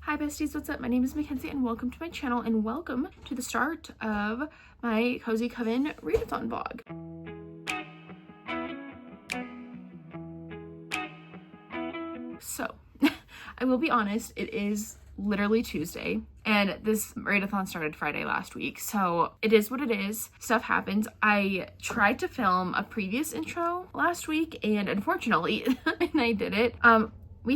Hi besties, what's up? My name is Makenzie and welcome to my channel and welcome to the start of my Cozy Coven Readathon vlog. So, I will be honest, it is literally Tuesday and this Readathon started Friday last week, so it is what it is. Stuff happens. I tried to film a previous intro last week and unfortunately, and I did it, we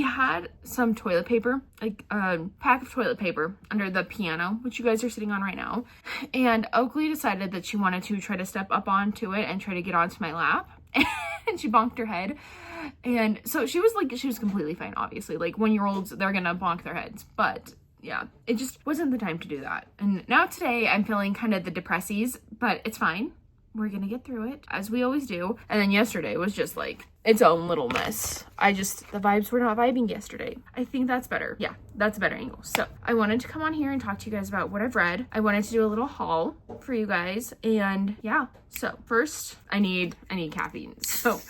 had some toilet paper, like a pack of toilet paper under the piano, which you guys are sitting on right now. And Oakley decided that she wanted to try to step up onto it and try to get onto my lap. And she bonked her head. And so she was completely fine, obviously. Like 1-year-olds, they're gonna bonk their heads. But yeah, it just wasn't the time to do that. And now today I'm feeling kind of the depressies, but it's fine. We're gonna get through it, as we always do. And then yesterday was just like its own little mess. The vibes were not vibing yesterday. I think that's better. Yeah, that's a better angle. So I wanted to come on here and talk to you guys about what I've read. I wanted to do a little haul for you guys. And yeah, so first I need caffeine. So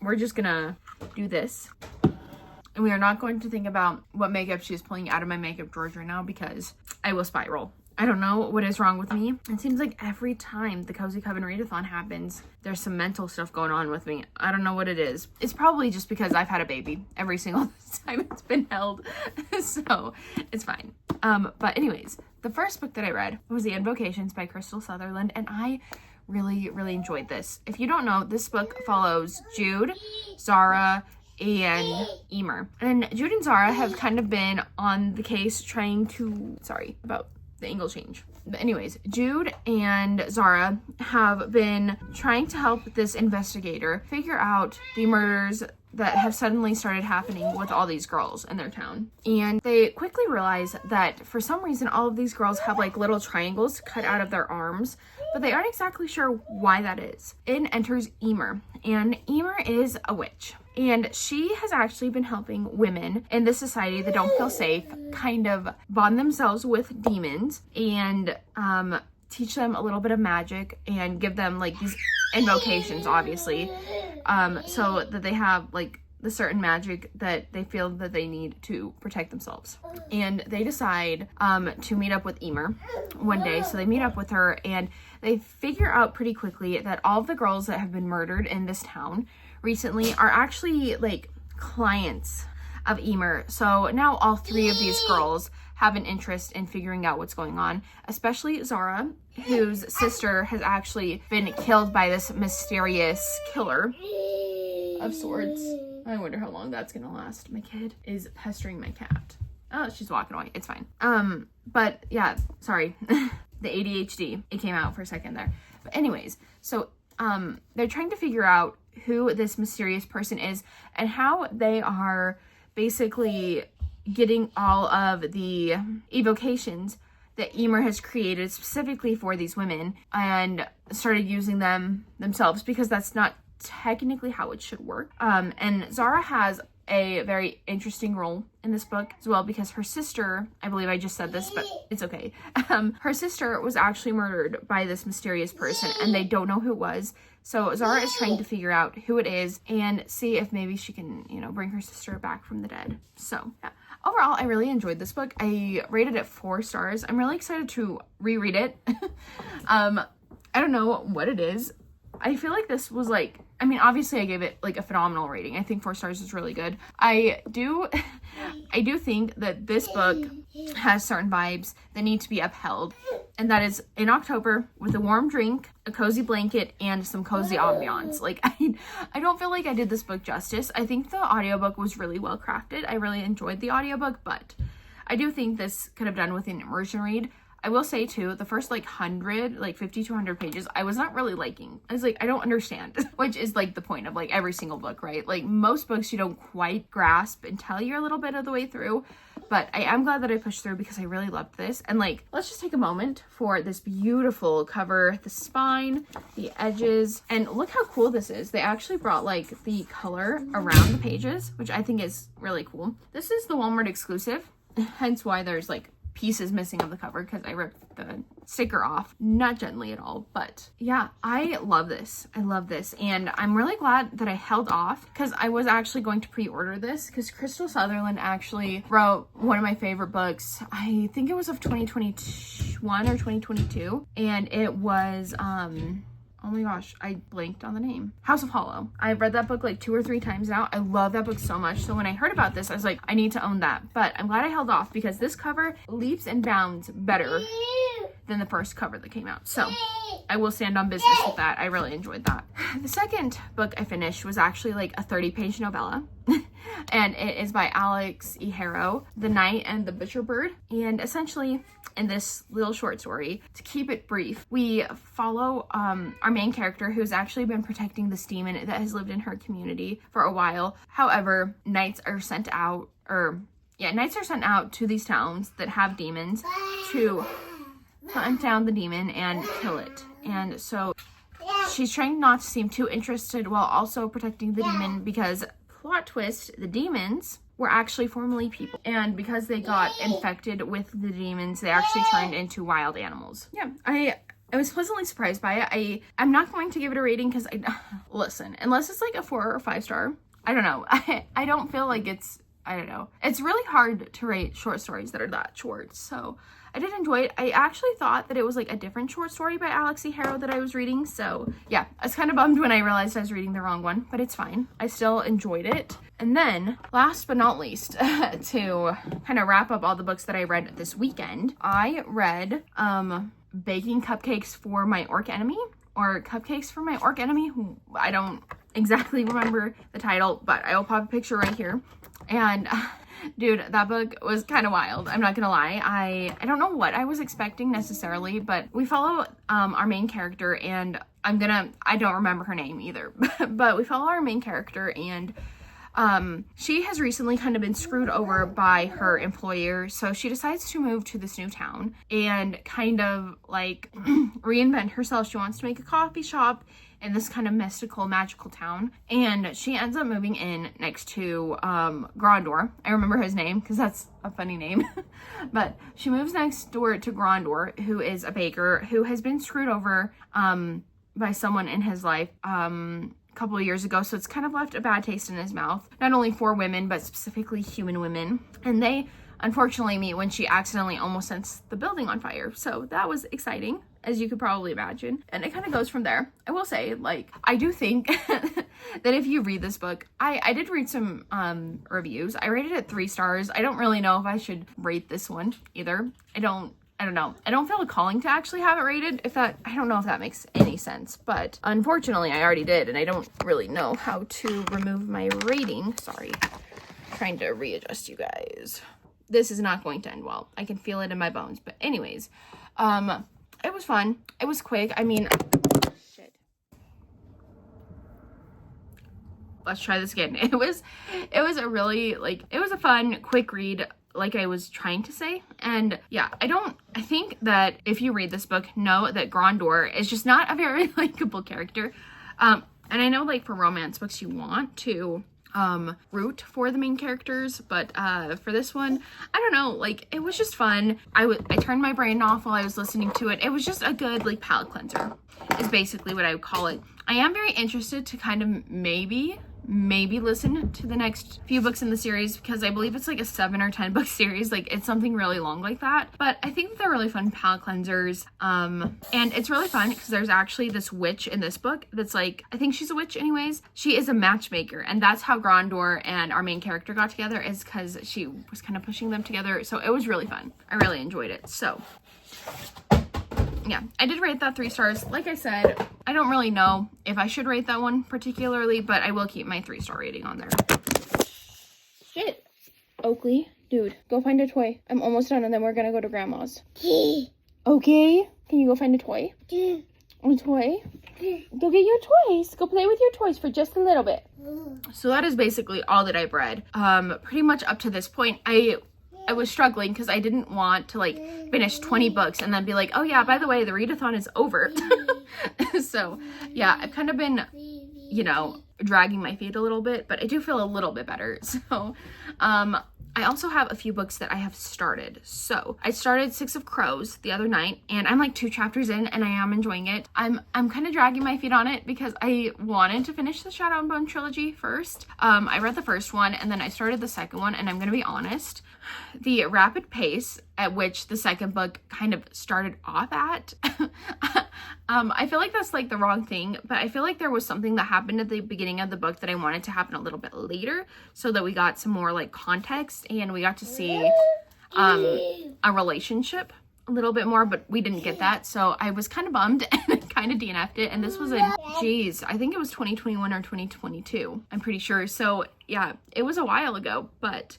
we're just gonna do this. And we are not going to think about what makeup she's pulling out of my makeup drawers right now because I will spiral. I don't know what is wrong with me. It seems like every time the Cozy Coven Readathon happens, there's some mental stuff going on with me. I don't know what it is. It's probably just because I've had a baby every single time it's been held. So it's fine. But anyways, the first book that I read was The Invocations by Crystal Sutherland, and I really, really enjoyed this. If you don't know, this book follows Jude, Zara, and Emer. And Jude and Zara have kind of been on the case trying to, sorry about the angle change. But anyways, Jude and Zara have been trying to help this investigator figure out the murders that have suddenly started happening with all these girls in their town. And they quickly realize that for some reason, all of these girls have like little triangles cut out of their arms, but they aren't exactly sure why that is. In enters Emer, and Emer is a witch. And she has actually been helping women in this society that don't feel safe kind of bond themselves with demons and teach them a little bit of magic and give them like these invocations, obviously, so that they have like the certain magic that they feel that they need to protect themselves. And they decide to meet up with Emer one day. So they meet up with her and they figure out pretty quickly that all of the girls that have been murdered in this town recently are actually like clients of Emer. So now all 3 of these girls have an interest in figuring out what's going on, especially Zara, whose sister has actually been killed by this mysterious killer of sorts. I wonder how long that's gonna last. My kid is pestering my cat. Oh, she's walking away. It's fine. But yeah, sorry. The ADHD, it came out for a second there. But anyways, so they're trying to figure out who this mysterious person is and how they are basically getting all of the evocations that Emer has created specifically for these women and started using them themselves, because that's not technically how it should work. And Zara has a very interesting role in this book as well, because her sister, I believe I just said this, but it's okay. Her sister was actually murdered by this mysterious person and they don't know who it was. So Zara is trying to figure out who it is and see if maybe she can, you know, bring her sister back from the dead. So yeah. Overall, I really enjoyed this book. I rated it 4 stars. I'm really excited to reread it. I don't know what it is. I feel like this was like, I mean, obviously I gave it like a phenomenal rating. I think 4 stars is really good. I do think that this book has certain vibes that need to be upheld. And that is in October with a warm drink, a cozy blanket, and some cozy ambiance. Like, I don't feel like I did this book justice. I think the audiobook was really well crafted. I really enjoyed the audiobook, but I do think this could have done with an immersion read. I will say too, the first like 50 to 100 pages, I was not really liking. I was like, I don't understand, which is like the point of like every single book, right? Like most books you don't quite grasp until you're a little bit of the way through, but I am glad that I pushed through because I really loved this. And like, let's just take a moment for this beautiful cover, the spine, the edges, and look how cool this is. They actually brought like the color around the pages, which I think is really cool. This is the Walmart exclusive, hence why there's like pieces missing of the cover because I ripped the sticker off. Not gently at all, but yeah, I love this. I love this. And I'm really glad that I held off because I was actually going to pre-order this because Crystal Sutherland actually wrote one of my favorite books. I think it was of 2021 or 2022. And it was, oh my gosh, I blanked on the name. House of Hollow. I've read that book like 2 or 3 times now. I love that book so much. So when I heard about this, I was like, I need to own that. But I'm glad I held off because this cover leaps and bounds better than the first cover that came out. So I will stand on business with that. I really enjoyed that. The second book I finished was actually like a 30-page novella. And it is by Alex E. Harrow, The Knight and the Butcher Bird. And essentially, in this little short story, to keep it brief, we follow our main character who's actually been protecting this demon that has lived in her community for a while. However, knights are sent out to these towns that have demons to hunt down the demon and kill it. And so she's trying not to seem too interested while also protecting the demon because, plot twist, the demons were actually formerly people, and because they got infected with the demons, they actually turned into wild animals. Yeah, I was pleasantly surprised by it. I'm not going to give it a rating because listen, unless it's like a 4 or 5 star, I don't know. I don't feel like it's, I don't know. It's really hard to rate short stories that are that short, so I did enjoy it. I actually thought that it was like a different short story by Alex E. Harrow that I was reading. So yeah, I was kind of bummed when I realized I was reading the wrong one, but it's fine. I still enjoyed it. And then last but not least, to kind of wrap up all the books that I read this weekend, I read Baking Cupcakes for My Orc Enemy, or Cupcakes for My Orc Enemy. I don't exactly remember the title, but I will pop a picture right here. And dude, that book was kind of wild. I'm not gonna lie. I don't know what I was expecting necessarily, but we follow our main character, and I don't remember her name either, but we follow our main character, and she has recently kind of been screwed over by her employer, so she decides to move to this new town and kind of like reinvent herself. She wants to make a coffee shop in this kind of mystical, magical town, and she ends up moving in next to Grandor. I remember his name because that's a funny name. But she moves next door to Grandor, who is a baker who has been screwed over by someone in his life couple of years ago, so it's kind of left a bad taste in his mouth, not only for women but specifically human women, and they unfortunately meet when she accidentally almost sets the building on fire. So that was exciting, as you could probably imagine, and it kind of goes from there. I will say, like, I do think that if you read this book, I did read some reviews. I rated it 3 stars. I don't really know if I should rate this one either. I don't know. I don't feel a calling to actually have it rated. I don't know if that makes any sense, but unfortunately I already did, and I don't really know how to remove my rating. Sorry. Trying to readjust you guys. This is not going to end well. I can feel it in my bones. But anyways, it was fun. It was quick. I mean, shit. Let's try this again. It was a really, like, it was a fun, quick read, like I was trying to say. And yeah, I think that if you read this book, know that Grandor is just not a very likable character. And I know, like, for romance books, you want to root for the main characters, but for this one, I don't know, like, it was just fun. I turned my brain off while I was listening to it. It was just a good, like, palate cleanser is basically what I would call it. I am very interested to kind of maybe listen to the next few books in the series, because I believe it's like a 7 or 10 book series. Like, it's something really long like that, but I think that they're really fun palate cleansers. And it's really fun because there's actually this witch in this book that's, like, I think she's a witch anyways. She is a matchmaker, and that's how Grandor and our main character got together, is because she was kind of pushing them together. So it was really fun. I really enjoyed it. So yeah, I did rate that 3 stars. Like I said, I don't really know if I should rate that one particularly, but I will keep my 3-star rating on there. Shit. Oakley, dude, go find a toy. I'm almost done, and then we're gonna go to Grandma's. Okay? Can you go find a toy? A toy? Go get your toys. Go play with your toys for just a little bit. So that is basically all that I've read. Pretty much up to this point, I was struggling because I didn't want to, like, finish 20 books and then be like, oh yeah, by the way, the readathon is over. So yeah, I've kind of been, you know, dragging my feet a little bit, but I do feel a little bit better. So I also have a few books that I have started. So I started Six of Crows the other night, and I'm like 2 chapters in and I am enjoying it. I'm kind of dragging my feet on it because I wanted to finish the Shadow and Bone trilogy first. I read the first one and then I started the second one, and I'm gonna be honest, the rapid pace at which the second book kind of started off at, I feel like that's like the wrong thing, but I feel like there was something that happened at the beginning of the book that I wanted to happen a little bit later so that we got some more like context and we got to see a relationship a little bit more, but we didn't get that, so I was kind of bummed and kind of DNF'd it. And this was in, geez, I think it was 2021 or 2022, I'm pretty sure. So yeah, it was a while ago, but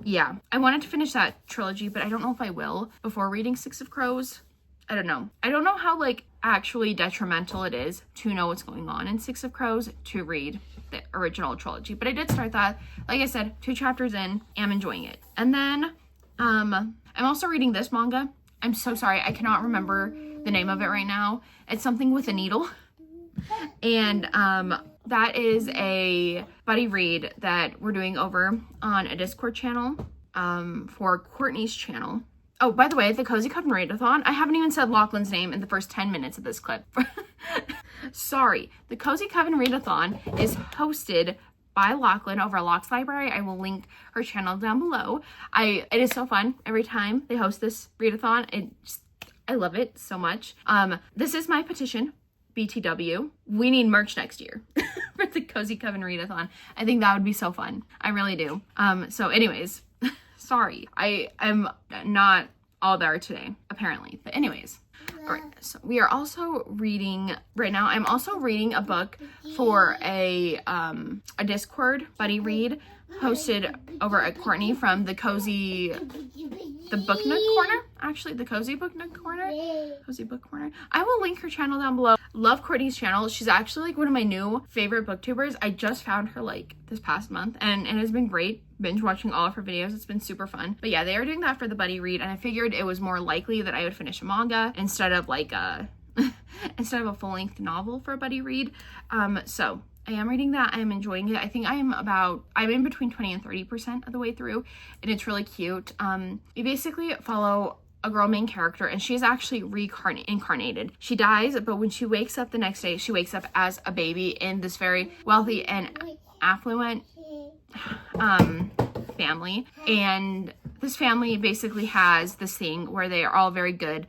yeah, I wanted to finish that trilogy, but I don't know if I will before reading Six of Crows. I don't know how like actually detrimental it is to know what's going on in Six of Crows to read the original trilogy, but I did start that. Like I said, 2 chapters in, am enjoying it. And then I'm also reading this manga. I'm so sorry, I cannot remember the name of it right now. It's something with a needle. And that is a buddy read that we're doing over on a Discord channel for Courtney's channel. Oh, by the way, the Cozy Coven Readathon, I haven't even said Lachlan's name in the first 10 minutes of this clip. Sorry. The Cozy Coven Readathon is hosted by Lachlan over at Locke's Library. I will link her channel down below. It is so fun every time they host this readathon. I love it so much. This is my petition, BTW. We need merch next year for the Cozy Coven Readathon. I think that would be so fun. I really do. So anyways, sorry. I'm not all there today, apparently. But anyways. All right, so we are also reading right now. I'm also reading a book for a Discord buddy read hosted over at Courtney from the Book Nook Corner. Actually, the Cozy Book Nook Corner. Cozy Book Corner. I will link her channel down below. Love Courtney's channel. She's actually like one of my new favorite booktubers. I just found her like this past month, and it has been great binge watching all of her videos. It's been super fun. But yeah, they are doing that for the buddy read, and I figured it was more likely that I would finish a manga instead of like instead of a full-length novel for a buddy read. So I am reading that. I am enjoying it. I think I'm in between 20 and 30% of the way through, and it's really cute. We basically follow a girl main character, and she is actually reincarnated. She dies, but when she wakes up the next day, she wakes up as a baby in this very wealthy and affluent family. And this family basically has this thing where they are all very good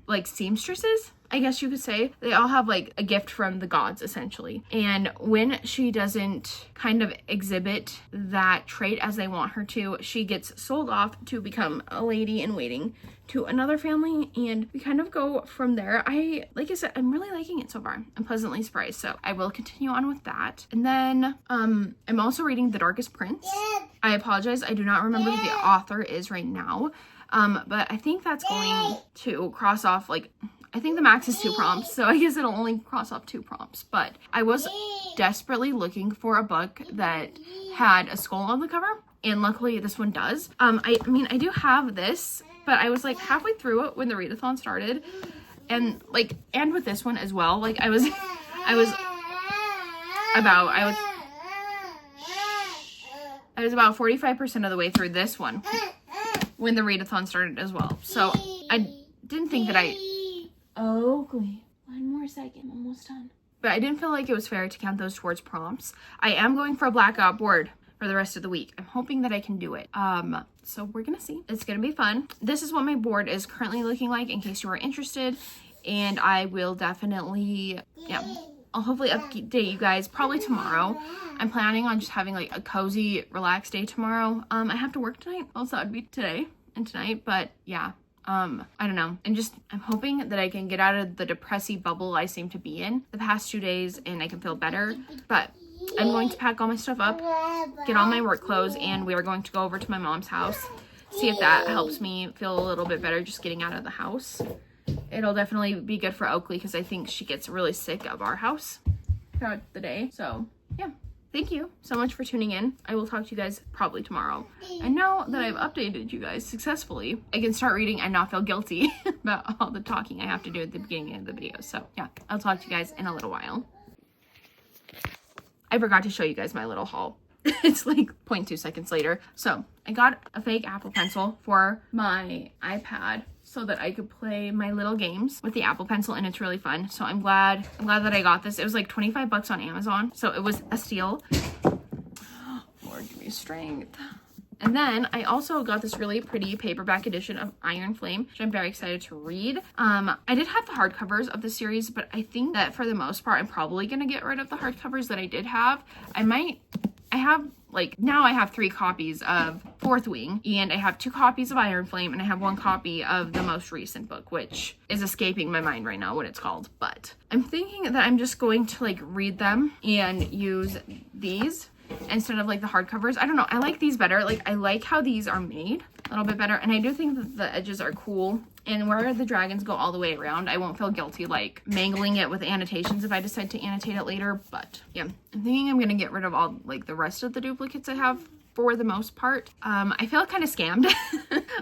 like seamstresses, I guess you could say. They all have like a gift from the gods, essentially. And when she doesn't kind of exhibit that trait as they want her to, she gets sold off to become a lady in waiting to another family, and we kind of go from there. Like I said, I'm really liking it so far. I'm pleasantly surprised, so I will continue on with that. And then I'm also reading The Darkest Prince. I apologize, I do not remember who the author is right now, but I think that's going to cross off, like, I think the max is 2 prompts, so I guess it'll only cross off 2 prompts. But I was desperately looking for a book that had a skull on the cover, and luckily this one does. I mean, I do have this, but I was like halfway through it when the readathon started, and with this one as well. Like I was about 45% of the way through this one when the readathon started as well. So I didn't think that Oakley, 1 more second, almost done. But I didn't feel like it was fair to count those towards prompts. I am going for a blackout board for the rest of the week. I'm hoping that I can do it. So we're gonna see. It's gonna be fun. This is what my board is currently looking like in case you are interested. And I will definitely, I'll hopefully update you guys probably tomorrow. I'm planning on just having like a cozy, relaxed day tomorrow. I have to work tonight. Also, it'd be today and tonight, but yeah. I don't know. I'm hoping that I can get out of the depressy bubble I seem to be in the past 2 days and I can feel better. But I'm going to pack all my stuff up, get all my work clothes, and we are going to go over to my mom's house. See if that helps me feel a little bit better just getting out of the house. It'll definitely be good for Oakley because I think she gets really sick of our house throughout the day. So yeah. Thank you so much for tuning in. I will talk to you guys probably tomorrow. And now that I've updated you guys successfully, I can start reading and not feel guilty about all the talking I have to do at the beginning of the video. So yeah, I'll talk to you guys in a little while. I forgot to show you guys my little haul. It's like 0.2 seconds later. So I got a fake Apple Pencil for my iPad so that I could play my little games with the Apple Pencil, and it's really fun. So I'm glad that I got this. It was like 25 bucks on Amazon, so it was a steal. Lord, give me strength. And then I also got this really pretty paperback edition of Iron Flame, which I'm very excited to read. I did have the hardcovers of the series, but I think that for the most part, I'm probably gonna get rid of the hardcovers that I did have. Now I have 3 copies of Fourth Wing, and I have 2 copies of Iron Flame, and I have 1 copy of the most recent book, which is escaping my mind right now what it's called. But I'm thinking that I'm just going to like read them and use these instead of like the hardcovers. I don't know, I like these better. Like, I like how these are made a little bit better, and I do think that the edges are cool, and where the dragons go all the way around, I won't feel guilty like mangling it with annotations if I decide to annotate it later. But yeah, I'm thinking I'm gonna get rid of all like the rest of the duplicates I have for the most part. I feel kind of scammed.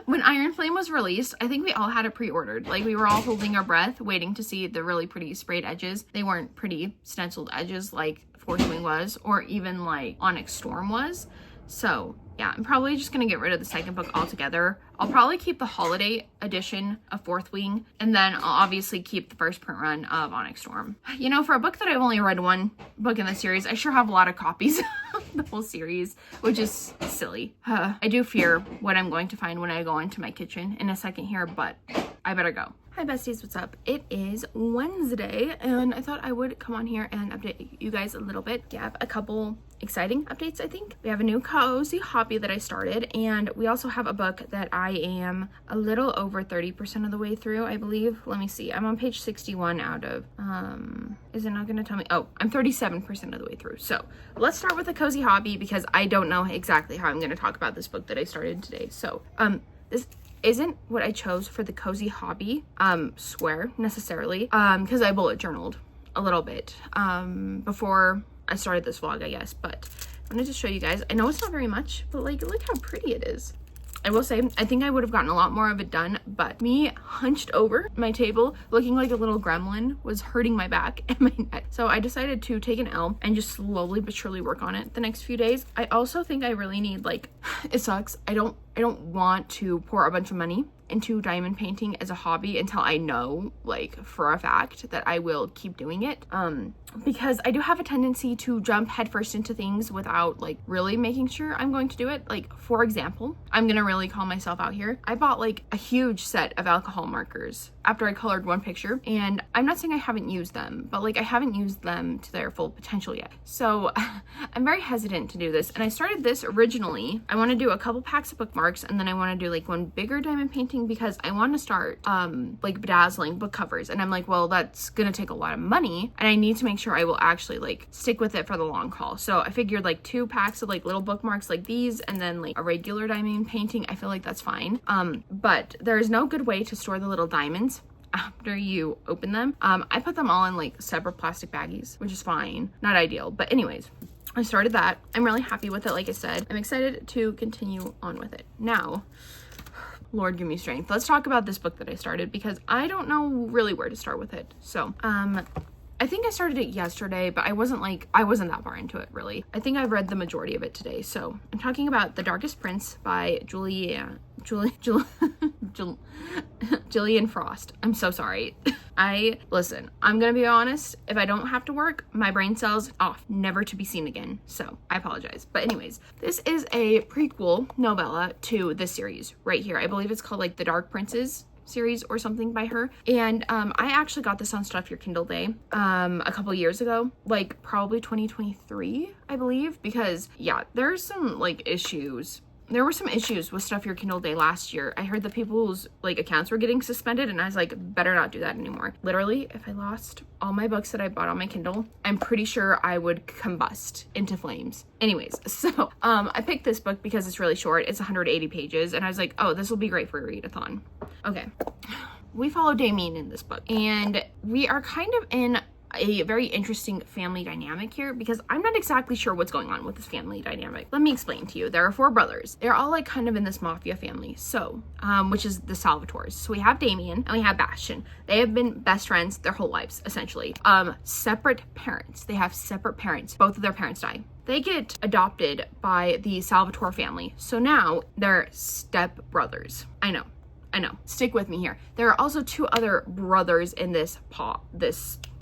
When Iron Flame was released, I think we all had it pre-ordered. Like, we were all holding our breath waiting to see the really pretty sprayed edges. They weren't pretty stenciled edges like Fourth Wing was, or even like Onyx Storm was. So yeah, I'm probably just gonna get rid of the second book altogether. I'll probably keep the holiday edition of Fourth Wing, and then I'll obviously keep the first print run of Onyx Storm. You know, for a book that I've only read 1 book in the series, I sure have a lot of copies of the whole series, which is silly. I do fear what I'm going to find when I go into my kitchen in a second here, but I better go. Hi besties, what's up? It is Wednesday, and I thought I would come on here and update you guys a little bit. We have a couple exciting updates, I think. We have a new cozy hobby that I started, and we also have a book that I am a little over 30% of the way through, I believe. Let me see. I'm on page 61 out of, is it not gonna tell me? Oh, I'm 37% of the way through. So let's start with a cozy hobby, because I don't know exactly how I'm gonna talk about this book that I started today. So, this isn't what I chose for the cozy hobby, swear necessarily, because I bullet journaled a little bit, before I started this vlog, I guess, but I wanted to show you guys. I know it's not very much, but like, look how pretty it is. I will say, I think I would have gotten a lot more of it done, but me hunched over my table, looking like a little gremlin, was hurting my back and my neck. So I decided to take an L and just slowly but surely work on it the next few days. I also think I really need, like, it sucks. I don't want to pour a bunch of money into diamond painting as a hobby until I know, like, for a fact that I will keep doing it, because I do have a tendency to jump headfirst into things without like really making sure I'm going to do it. Like, for example, I'm gonna really call myself out here. I bought like a huge set of alcohol markers after I colored 1 picture, and I'm not saying I haven't used them, but like, I haven't used them to their full potential yet. So I'm very hesitant to do this, and I started this originally. I want to do a couple packs of bookmarks, and then I want to do like 1 bigger diamond painting, because I want to start like bedazzling book covers, and I'm like, well, that's gonna take a lot of money, and I need to make sure I will actually like stick with it for the long haul. So I figured like 2 packs of like little bookmarks like these, and then like a regular diamond painting. I feel like that's fine, but there is no good way to store the little diamonds after you open them. I put them all in like separate plastic baggies, which is fine, not ideal, but anyways, I started that. I'm really happy with it. Like I said, I'm excited to continue on with it. Now, Lord, give me strength. Let's talk about this book that I started, because I don't know really where to start with it. So, I think I started it yesterday, but I wasn't that far into it, really. I think I've read the majority of it today. So I'm talking about The Darkest Prince by Gillian Frost. I'm so sorry. Listen, I'm gonna be honest, if I don't have to work, my brain cells off, never to be seen again. So I apologize. But anyways, this is a prequel novella to this series right here. I believe it's called like The Dark Princes series or something by her, and I actually got this on Stuff Your Kindle Day a couple years ago, like probably 2023, I believe, because yeah, there's some like issues. There were some issues with Stuff Your Kindle Day last year. I heard that people's like accounts were getting suspended, and I was like, better not do that anymore. Literally, if I lost all my books that I bought on my Kindle, I'm pretty sure I would combust into flames. Anyways, so I picked this book because it's really short. It's 180 pages, and I was like, oh, this will be great for a readathon. Okay. We follow Damien in this book, and we are kind of in a very interesting family dynamic here, because I'm not exactly sure what's going on with this family dynamic. Let me explain to you. There are 4 brothers. They're all like kind of in this mafia family, so which is the Salvatores. So we have Damien and we have Bastian. They have been best friends their whole lives, essentially. Separate parents. They have separate parents. Both of their parents die. They get adopted by the Salvatore family. So now they're step brothers. I know. Stick with me here. There are also 2 other brothers in this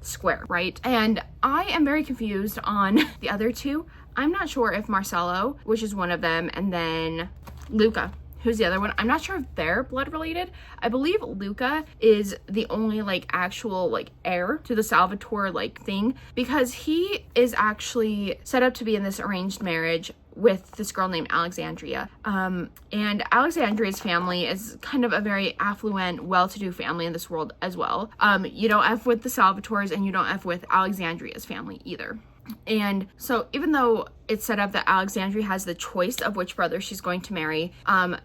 square, right? And I am very confused on the other 2. I'm not sure if Marcello, which is one of them, and then Luca, who's the other one. I'm not sure if they're blood related. I believe Luca is the only like actual like heir to the Salvatore like thing, because he is actually set up to be in this arranged marriage with this girl named Alexandria. And Alexandria's family is kind of a very affluent, well-to-do family in this world as well. You don't F with the Salvatores and you don't F with Alexandria's family either. And so even though it's set up that Alexandria has the choice of which brother she's going to marry,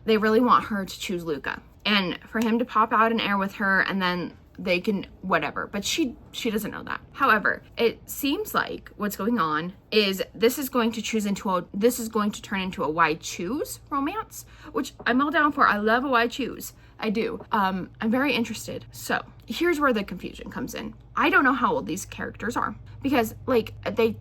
they really want her to choose Luca. And for him to pop out an heir with her, and then they can whatever, but she doesn't know that. However, it seems like what's going on is this is going to turn into a why choose romance, which I'm all down for. I love a why choose. I do. I'm very interested. So here's where the confusion comes in. I don't know how old these characters are, because like they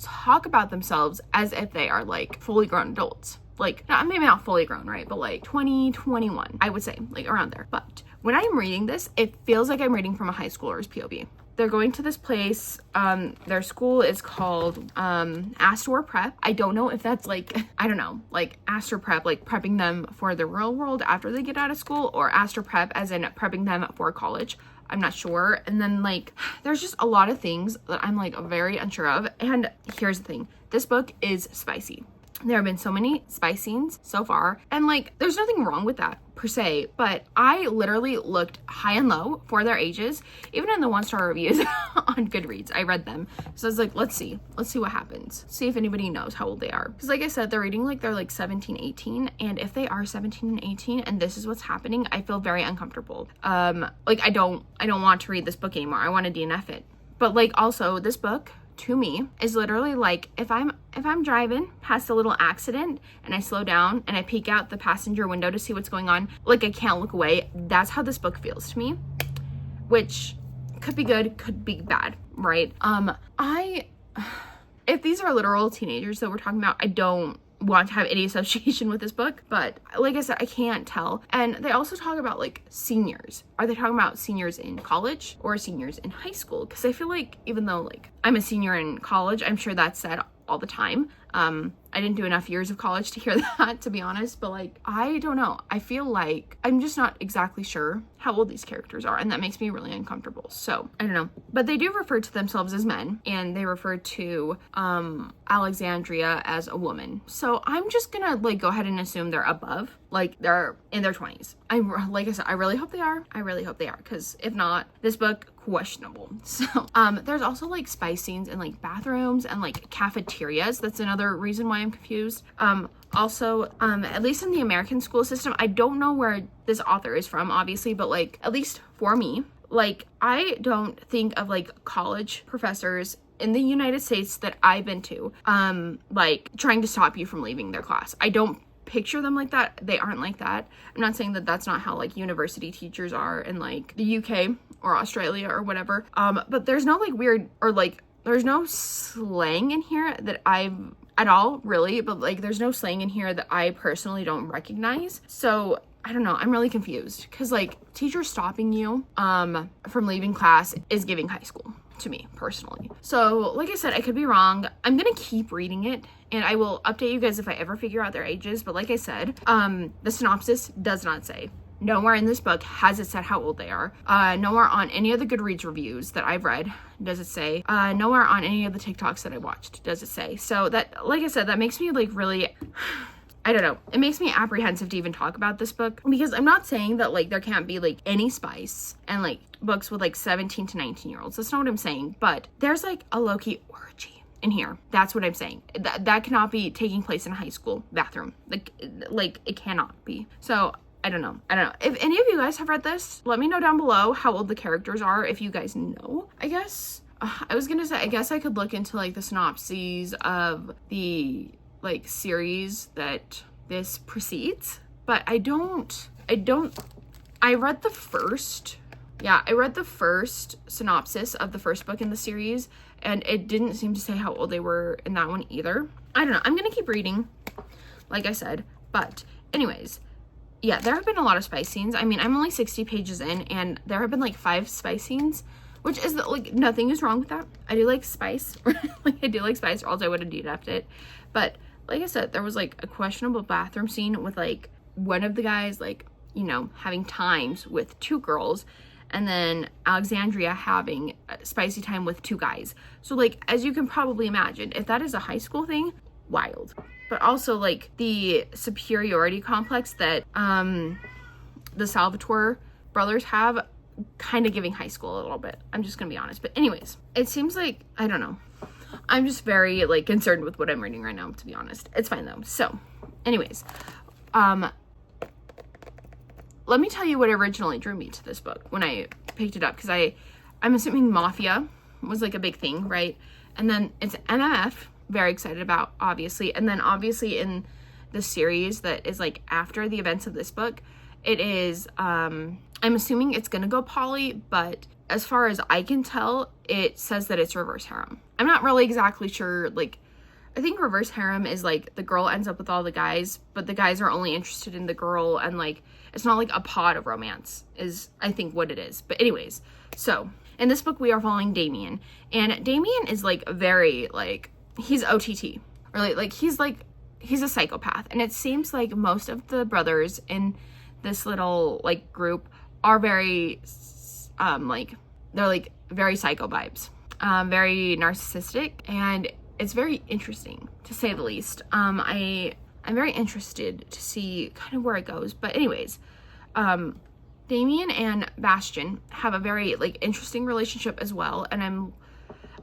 talk about themselves as if they are like fully grown adults. Like, maybe not fully grown, right? But like 20, 21, I would say, like around there. But when I'm reading this, it feels like I'm reading from a high schooler's POV. They're going to this place. Their school is called Astor Prep. I don't know if that's like, I don't know, like Astor Prep, like prepping them for the real world after they get out of school, or Astor Prep as in prepping them for college. I'm not sure. And then like, there's just a lot of things that I'm like very unsure of. And here's the thing. This book is spicy. There have been so many spice scenes so far, and like there's nothing wrong with that per se, but I literally looked high and low for their ages. Even in the 1-star reviews on Goodreads, I read them. So I was like, let's see what happens, see if anybody knows how old they are, because like I said, they're reading like they're like 17, 18, and if they are 17 and 18 and this is what's happening, I feel very uncomfortable. Like I don't want to read this book anymore. I want to DNF it. But like also this book to me is literally like if I'm driving past a little accident and I slow down and I peek out the passenger window to see what's going on, like I can't look away. That's how this book feels to me, which could be good, could be bad, right? If these are literal teenagers that we're talking about, I don't want to have any association with this book, but like I said, I can't tell. And they also talk about like seniors. Are they talking about seniors in college or seniors in high school? Because I feel like even though like I'm a senior in college, I'm sure that's said all the time. I didn't do enough years of college to hear that, to be honest, but like, I don't know. I feel like I'm just not exactly sure how old these characters are, and that makes me really uncomfortable. So I don't know, but they do refer to themselves as men, and they refer to Alexandria as a woman. So I'm just gonna like go ahead and assume they're above, like they're in their 20s. Like I said, I really hope they are. I really hope they are, because if not, this book questionable. So there's also like spice scenes in like bathrooms and like cafeterias. That's another reason why I'm confused. Also, at least in the American school system, I don't know where this author is from, obviously, but like at least for me, like I don't think of like college professors in the United States that I've been to like trying to stop you from leaving their class. I don't picture them like that. They aren't like that. I'm not saying that that's not how like university teachers are in like the UK or Australia or whatever, but there's no like weird or like there's no slang in here that I've at all really, but like there's no slang in here that I personally don't recognize. So I don't know, I'm really confused, because like teachers stopping you from leaving class is giving high school to me personally. So like I said, I could be wrong. I'm gonna keep reading it and I will update you guys if I ever figure out their ages, but like I said, the synopsis does not say. Nowhere in this book has it said how old they are. Nowhere on any of the Goodreads reviews that I've read does it say. Nowhere on any of the TikToks that I watched does it say. So that, like I said, that makes me like really, I don't know. It makes me apprehensive to even talk about this book, because I'm not saying that like there can't be like any spice and like books with like 17 to 19-year-olds. That's not what I'm saying, but there's like a low-key orgy in here. That's what I'm saying. That cannot be taking place in a high school bathroom. Like it cannot be. So I don't know. If any of you guys have read this, let me know down below how old the characters are, if you guys know, I guess. I was gonna say, I guess I could look into like the synopses of the like series that this precedes, but I read the first synopsis of the first book in the series, and it didn't seem to say how old they were in that one either. I don't know. I'm gonna keep reading, like I said, but anyways, yeah, there have been a lot of spice scenes. I mean, I'm only 60 pages in, and there have been like 5 spice scenes, which is like, nothing is wrong with that. I do like spice. Like, I do like spice, or else I would have DNF'd it. But like I said, there was like a questionable bathroom scene with like one of the guys, like, you know, having times with 2 girls, and then Alexandria having spicy time with 2 guys. So like, as you can probably imagine, if that is a high school thing, wild. But also like the superiority complex that the Salvatore brothers have, kind of giving high school a little bit. I'm just gonna be honest. But anyways, it seems like, I don't know, I'm just very like concerned with what I'm reading right now, to be honest. It's fine though. So anyways, let me tell you what originally drew me to this book when I picked it up, because I'm assuming Mafia was like a big thing, right? And then it's MMF, very excited about, obviously. And then obviously in the series that is like after the events of this book, it is, I'm assuming it's gonna go poly, but as far as I can tell, it says that it's reverse harem. I'm not really exactly sure. Like, I think reverse harem is like the girl ends up with all the guys, but the guys are only interested in the girl, and like, it's not like a pod of romance is, I think, what it is. But anyways, so in this book we are following Damien, and Damien is like very like, he's OTT, really, like he's a psychopath. And it seems like most of the brothers in this little like group are very like, they're like very psycho vibes, very narcissistic, and it's very interesting to say the least. I'm very interested to see kind of where it goes. But anyways, Damien and Bastion have a very like interesting relationship as well, and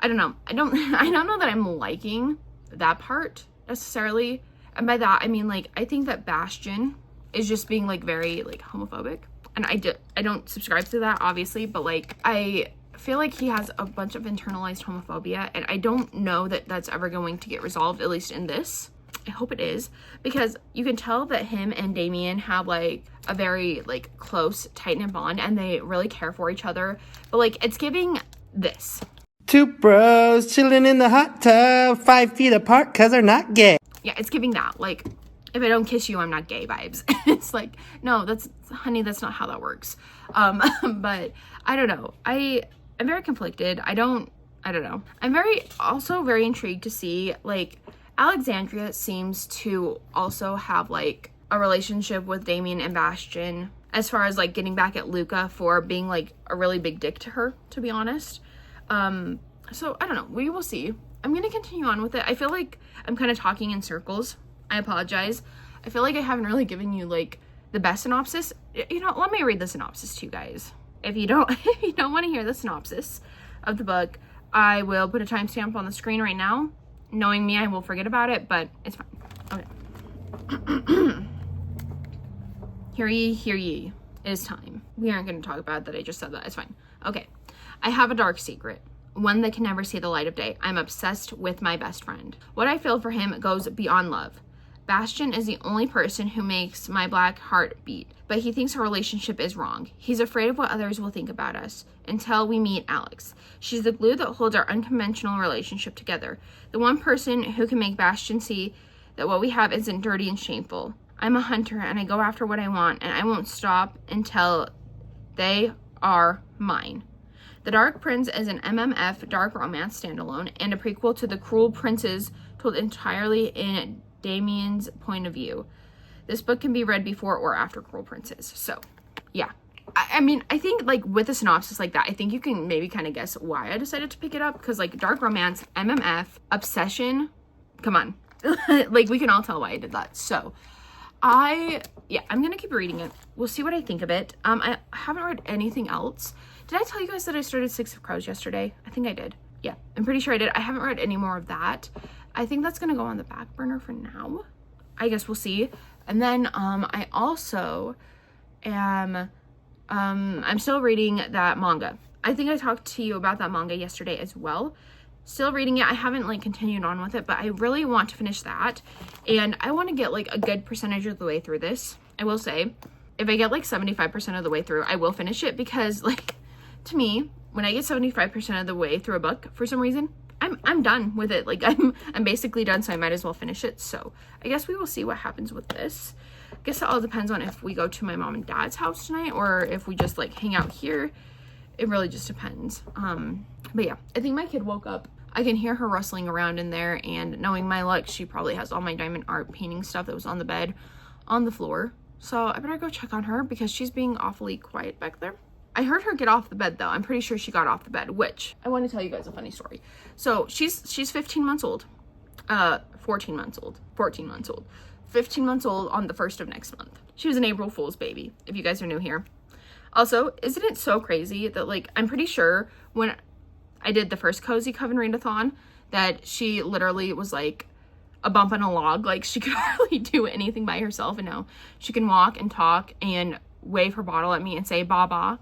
I don't know that I'm liking that part necessarily. And by that I mean, like, I think that Bastion is just being like very like homophobic, and I don't subscribe to that, obviously, but like I feel like he has a bunch of internalized homophobia, and I don't know that that's ever going to get resolved, at least in this. I hope it is, because you can tell that him and Damien have like a very like close, tight-knit bond, and they really care for each other. But like, it's giving this. 2 bros chilling in the hot tub, 5 feet apart cause they're not gay. Yeah, it's giving that, like, if I don't kiss you, I'm not gay vibes. It's like, no, honey, that's not how that works. But I don't know. I'm very conflicted. I don't know. I'm also very intrigued to see, like, Alexandria seems to also have like a relationship with Damien and Bastion, as far as like getting back at Luca for being like a really big dick to her, to be honest. So I don't know, we will see. I'm gonna continue on with it. I feel like I'm kind of talking in circles. I apologize. I feel like I haven't really given you like the best synopsis. You know, let me read the synopsis to you guys. If you don't want to hear the synopsis of the book, I will put a timestamp on the screen right now. Knowing me, I will forget about it, but it's fine. Okay. Hear ye. It is time. We aren't going to talk about that. I just said that. It's fine. Okay. I have a dark secret. One that can never see the light of day. I'm obsessed with my best friend. What I feel for him goes beyond love. Bastion is the only person who makes my black heart beat, but he thinks our relationship is wrong. He's afraid of what others will think about us, until we meet Alex. She's the glue that holds our unconventional relationship together. The one person who can make Bastion see that what we have isn't dirty and shameful. I'm a hunter, and I go after what I want, and I won't stop until they are mine. The Dark Prince is an MMF dark romance standalone and a prequel to The Cruel Princes, told entirely in Damien's point of view. This book can be read before or after Cruel Princes. So, yeah. I mean, I think, like, with a synopsis like that, I think you can maybe kind of guess why I decided to pick it up. Because, like, dark romance, MMF, obsession, come on. Like, we can all tell why I did that. So, I'm going to keep reading it. We'll see what I think of it. I haven't read anything else. Did I tell you guys that I started Six of Crows yesterday? I think I did. Yeah, I'm pretty sure I did. I haven't read any more of that. I think that's going to go on the back burner for now. I guess we'll see. And then I also am... I'm still reading that manga, I think I talked to you about that manga yesterday as well. Still reading it. I haven't like continued on with it, but I really want to finish that. And I want to get like a good percentage of the way through this. I will say, if I get like 75% of the way through, I will finish it, because like, to me, when I get 75% of the way through a book, for some reason, I'm done with it. Like I'm basically done, so I might as well finish it. So I guess we will see what happens with this. I guess it all depends on if we go to my mom and dad's house tonight or if we just like hang out here. It really just depends. But yeah, I think my kid woke up. I can hear her rustling around in there, and knowing my luck, she probably has all my diamond art painting stuff that was on the bed on the floor. So I better go check on her because she's being awfully quiet back there. I heard her get off the bed though. I'm pretty sure she got off the bed, which I want to tell you guys a funny story. So she's 15 months old. 14 months old. 15 months old on the 1st of next month. She was an April Fool's baby, if you guys are new here. Also, isn't it so crazy that like, I'm pretty sure when I did the first Cozy Coven Readathon that she literally was like a bump in a log. Like she could hardly do anything by herself, and now she can walk and talk and wave her bottle at me and say ba-ba.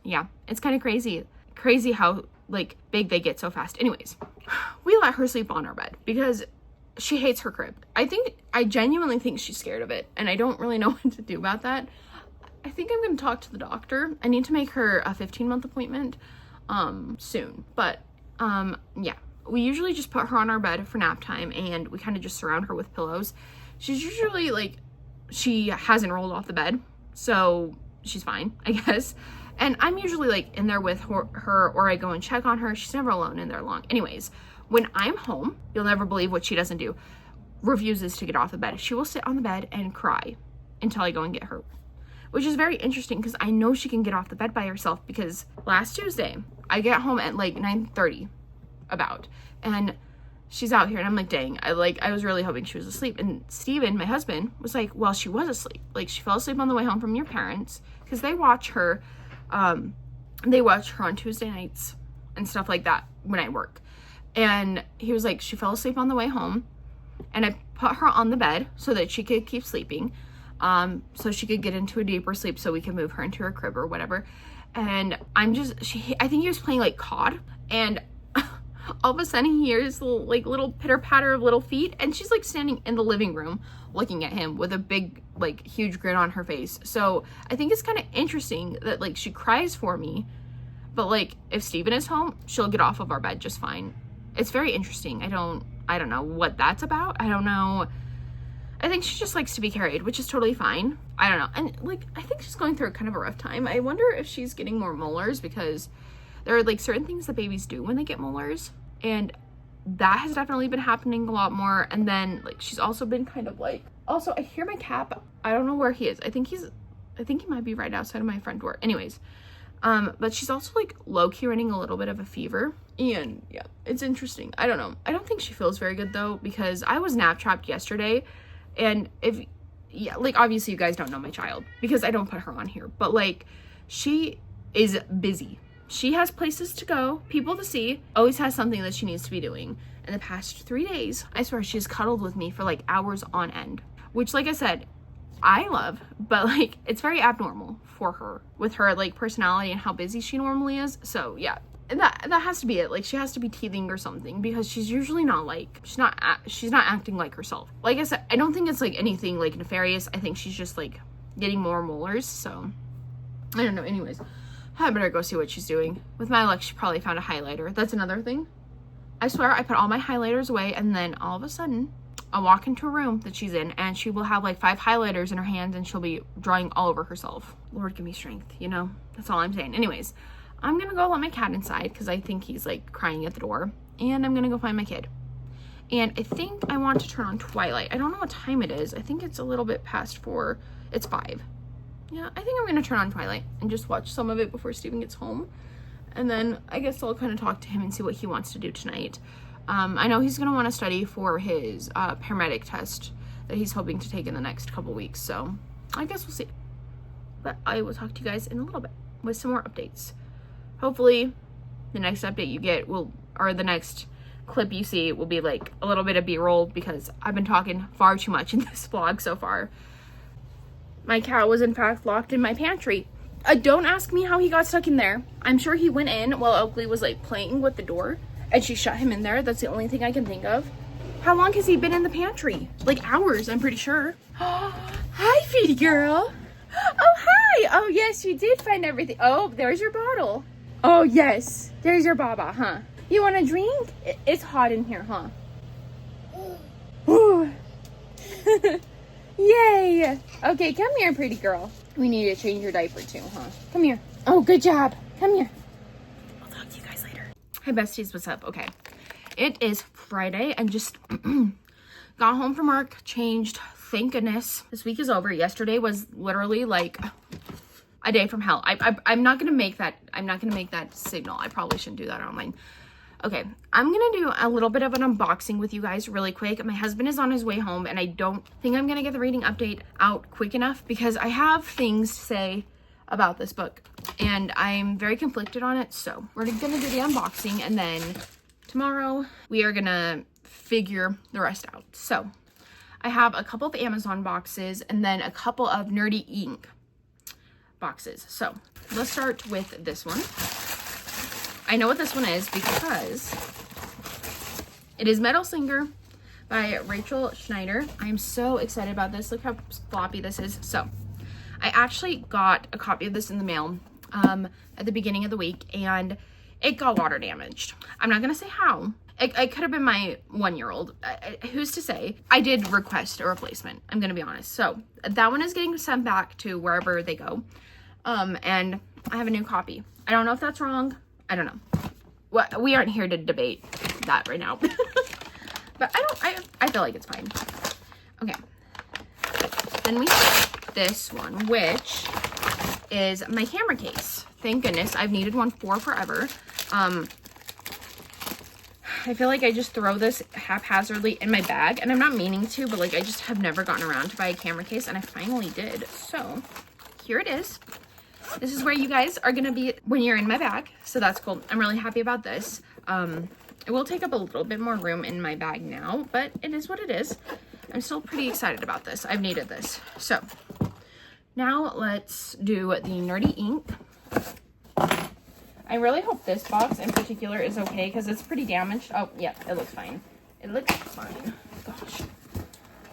Yeah, it's kind of crazy. Crazy how like big they get so fast. Anyways, we let her sleep on our bed because she hates her crib. I genuinely think she's scared of it, and I don't really know what to do about that. I think I'm going to talk to the doctor. I need to make her a 15-month appointment soon. But yeah, we usually just put her on our bed for nap time, and we kind of just surround her with pillows. She's usually like, she hasn't rolled off the bed, so she's fine, I guess. And I'm usually like in there with her, or I go and check on her. She's never alone in there long. Anyways, when I'm home, you'll never believe what she doesn't do. Refuses to get off the bed. She will sit on the bed and cry until I go and get her, which is very interesting because I know she can get off the bed by herself, because last Tuesday I get home at like 9:30 about, and she's out here, and I'm like, dang, I was really hoping she was asleep. And Steven, my husband, was like, well, she was asleep. Like, she fell asleep on the way home from your parents, because they watch her on Tuesday nights and stuff like that when I work. And he was like, she fell asleep on the way home, and I put her on the bed so that she could keep sleeping, so she could get into a deeper sleep, so we could move her into her crib or whatever. And I think he was playing like COD, and all of a sudden he hears little pitter patter of little feet, and she's like standing in the living room looking at him with a big, like, huge grin on her face. So I think it's kind of interesting that like she cries for me, but like if Steven is home, she'll get off of our bed just fine. It's very interesting. I don't know what that's about. I don't know. I think she just likes to be carried, which is totally fine. I don't know. And like, I think she's going through kind of a rough time. I wonder if she's getting more molars, because there are like certain things that babies do when they get molars, and that has definitely been happening a lot more. And then like, she's also been kind of like, also I hear my cat. I don't know where he is. I think he might be right outside of my front door. Anyways, but she's also like low-key running a little bit of a fever, and yeah, it's interesting. I don't know. I don't think she feels very good though, because I was nap trapped yesterday. And like, obviously you guys don't know my child because I don't put her on here, but like, she is busy. She has places to go, people to see, always has something that she needs to be doing. In the past 3 days, I swear she's cuddled with me for like hours on end, which, like I said, I love, but like, it's very abnormal for her with her like personality and how busy she normally is. So yeah, that has to be it. Like, she has to be teething or something, because she's usually not like, she's not acting like herself. Like I said, I don't think it's like anything like nefarious. I think she's just like getting more molars. So I don't know. Anyways, I better go see what she's doing. With my luck, she probably found a highlighter. That's another thing. I swear I put all my highlighters away, and then all of a sudden I'll walk into a room that she's in, and she will have like 5 highlighters in her hands, and she'll be drawing all over herself. Lord, give me strength, you know? That's all I'm saying. Anyways, I'm gonna go let my cat inside because I think he's like crying at the door, and I'm gonna go find my kid. And I think I want to turn on Twilight. I don't know what time it is. I think it's a little bit past 4. It's 5. Yeah, I think I'm gonna turn on Twilight and just watch some of it before Steven gets home. And then I guess I'll kind of talk to him and see what he wants to do tonight. I know he's gonna want to study for his paramedic test that he's hoping to take in the next couple weeks. So I guess we'll see. But I will talk to you guys in a little bit with some more updates. Hopefully the next update you get or the next clip you see will be like a little bit of B-roll, because I've been talking far too much in this vlog so far. My cat was in fact locked in my pantry Don't ask me how he got stuck in there. I'm sure he went in while Oakley was like playing with the door and she shut him in there. That's the only thing I can think of. How long has he been in the pantry? Like hours, I'm pretty sure. Hi, Feedy girl. Oh, hi. Oh, yes, you did find everything. Oh, there's your bottle. Oh, yes. There's your baba, huh? You want a drink? It's hot in here, huh? Ooh. Yay. Okay, come here, pretty girl. We need to change your diaper too, huh? Come here. Oh, good job. Come here. I'll talk to you guys later. Hi, besties. What's up? Okay. It is Friday and just got home from work, changed. Thank goodness. This week is over. Yesterday was literally like a day from hell. I'm not going to make that. I'm not going to make that signal. I probably shouldn't do that online. Okay, I'm gonna do a little bit of an unboxing with you guys really quick. My husband is on his way home and I don't think I'm gonna get the reading update out quick enough because I have things to say about this book and I'm very conflicted on it. So we're gonna do the unboxing and then tomorrow we are gonna figure the rest out. So I have a couple of Amazon boxes and then a couple of Nerdy Ink boxes. So let's start with this one. I know what this one is because it is Metal Singer by Rachel Schneider. I'm so excited about this. Look how floppy this is. So I actually got a copy of this in the mail at the beginning of the week and it got water damaged. I'm not going to say how. It could have been my 1-year-old. Who's to say? I did request a replacement. I'm going to be honest. So that one is getting sent back to wherever they go. And I have a new copy. I don't know if that's wrong. I don't know. Well, we aren't here to debate that right now. But I feel like it's fine. Okay. Then we have this one, which is my camera case. Thank goodness. I've needed one for forever. I feel like I just throw this haphazardly in my bag, and I'm not meaning to, but like I just have never gotten around to buy a camera case, and I finally did. So here it is. This is where you guys are going to be when you're in my bag. So that's cool. I'm really happy about this. It will take up a little bit more room in my bag now, but it is what it is. I'm still pretty excited about this. I've needed this. So now let's do the Nerdy Ink. I really hope this box in particular is okay because it's pretty damaged. Oh, yeah, it looks fine. It looks fine. Gosh,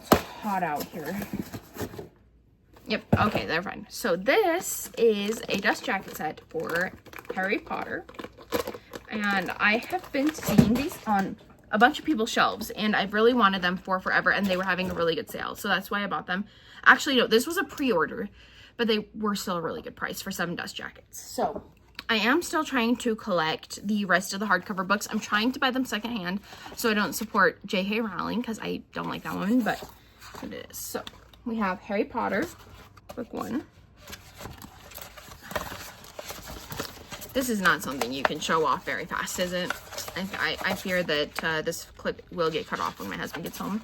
it's hot out here. Yep, okay, they're fine. So this is a dust jacket set for Harry Potter. And I have been seeing these on a bunch of people's shelves. And I've really wanted them for forever. And they were having a really good sale. So that's why I bought them. Actually, no, this was a pre-order. But they were still a really good price for 7 dust jackets. So I am still trying to collect the rest of the hardcover books. I'm trying to buy them secondhand. So I don't support J.K. Rowling. Because I don't like that woman. But it is. So we have Harry Potter. Book 1. This is not something you can show off very fast, is it? I fear that this clip will get cut off when my husband gets home.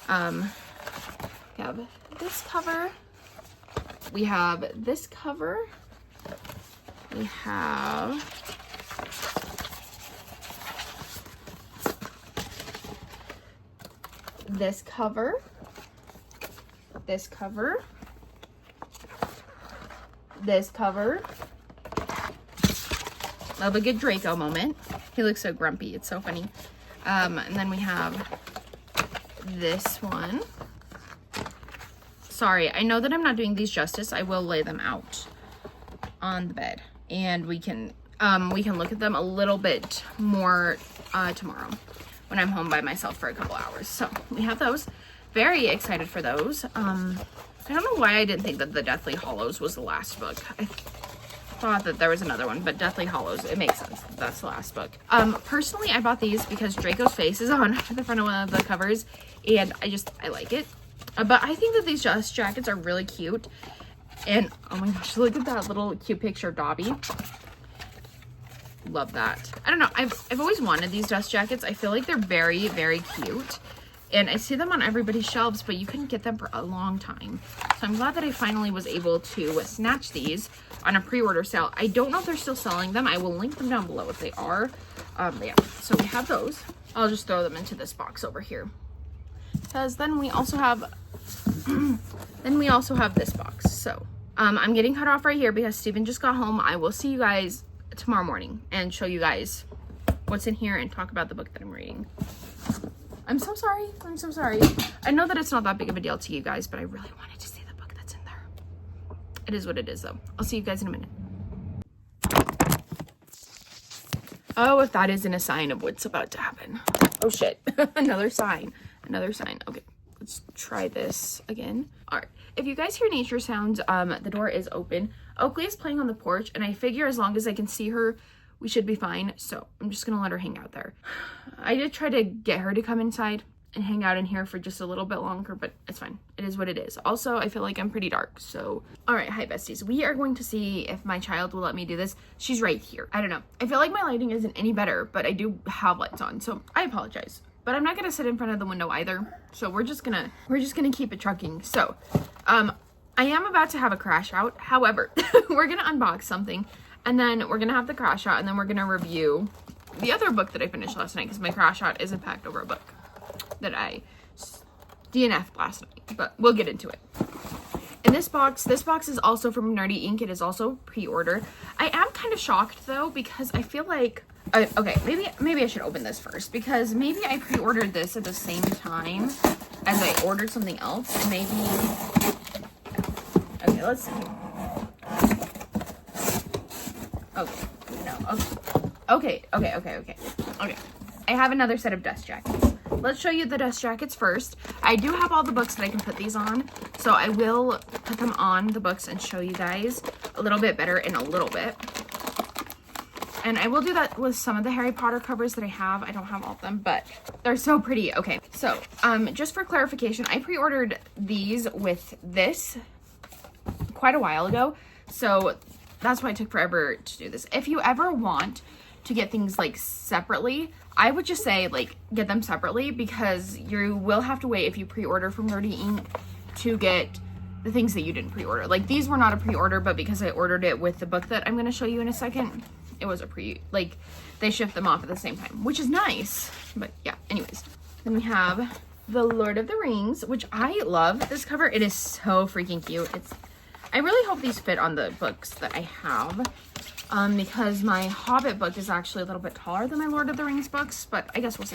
We have this cover. We have this cover. We have this cover. This cover. This cover. Love a good Draco moment. He looks so grumpy. It's so funny. And then we have this one. Sorry, I know that I'm not doing these justice. I will lay them out on the bed, and we can look at them a little bit more tomorrow when I'm home by myself for a couple hours. So we have those. Very excited for those. I don't know why I didn't think that the Deathly Hallows was the last book. I thought that there was another one, but Deathly Hallows, it makes sense. That's the last book. Personally, I bought these because Draco's face is on the front of one of the covers, and I like it. But I think that these dust jackets are really cute. And oh my gosh, look at that little cute picture of Dobby. Love that. I don't know. I've always wanted these dust jackets. I feel like they're very, very cute. And I see them on everybody's shelves, but you couldn't get them for a long time. So I'm glad that I finally was able to snatch these on a pre-order sale. I don't know if they're still selling them. I will link them down below if they are. Yeah, so we have those. I'll just throw them into this box over here. Because then we also have this box. So I'm getting cut off right here because Steven just got home. I will see you guys tomorrow morning and show you guys what's in here and talk about the book that I'm reading. I'm so sorry. I'm so sorry. I know that it's not that big of a deal to you guys, but I really wanted to see the book that's in there. It is what it is, though. I'll see you guys in a minute. Oh, if that isn't a sign of what's about to happen. Oh, shit. Another sign. Another sign. Okay, let's try this again. All right. If you guys hear nature sounds, the door is open. Oakley is playing on the porch, and I figure as long as I can see her, we should be fine. So I'm just gonna let her hang out there. I did try to get her to come inside and hang out in here for just a little bit longer, but it's fine. It is what it is. Also, I feel like I'm pretty dark, so. All right, hi besties. We are going to see if my child will let me do this. She's right here. I don't know. I feel like my lighting isn't any better, but I do have lights on, so I apologize. But I'm not gonna sit in front of the window either. So we're just gonna keep it trucking. So, I am about to have a crash out. However, we're gonna unbox something, and then we're gonna have the crash out, and then we're gonna review the other book that I finished last night, because my crash out is in fact over a book that I DNF'd last night, but we'll get into it. And this box is also from Nerdy Ink. It is also pre-order. I am kind of shocked though, because I feel like, okay, maybe I should open this first, because maybe I pre-ordered this at the same time as I ordered something else, and maybe, okay, let's see. Okay, no, okay. I have another set of dust jackets. Let's show you the dust jackets first. I do have all the books that I can put these on, so I will put them on the books and show you guys a little bit better in a little bit. And I will do that with some of the Harry Potter covers that I have. I don't have all of them, but they're so pretty. Okay, so just for clarification, I pre-ordered these with this quite a while ago, so that's why it took forever to do this. If you ever want to get things like separately, I would just say like get them separately, because you will have to wait if you pre-order from Nerdy Ink to get the things that you didn't pre-order. Like these were not a pre-order, but because I ordered it with the book that I'm going to show you in a second, it was a like they shipped them off at the same time, which is nice. But yeah, anyways, then we have The Lord of the Rings, which I love this cover. It is so freaking cute. I really hope these fit on the books that I have, because my Hobbit book is actually a little bit taller than my Lord of the Rings books, but I guess we'll see.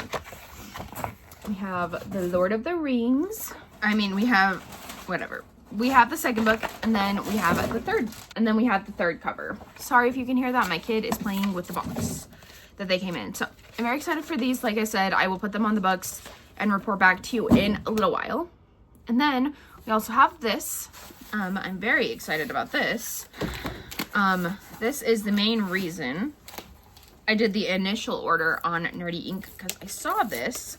We have The Lord of the Rings. I mean, we have, whatever. We have the second book, and then we have the third, and then we have the third cover. Sorry if you can hear that. My kid is playing with the box that they came in. So I'm very excited for these. Like I said, I will put them on the books and report back to you in a little while. And then we also have this. I'm very excited about this. This is the main reason I did the initial order on Nerdy Ink, because I saw this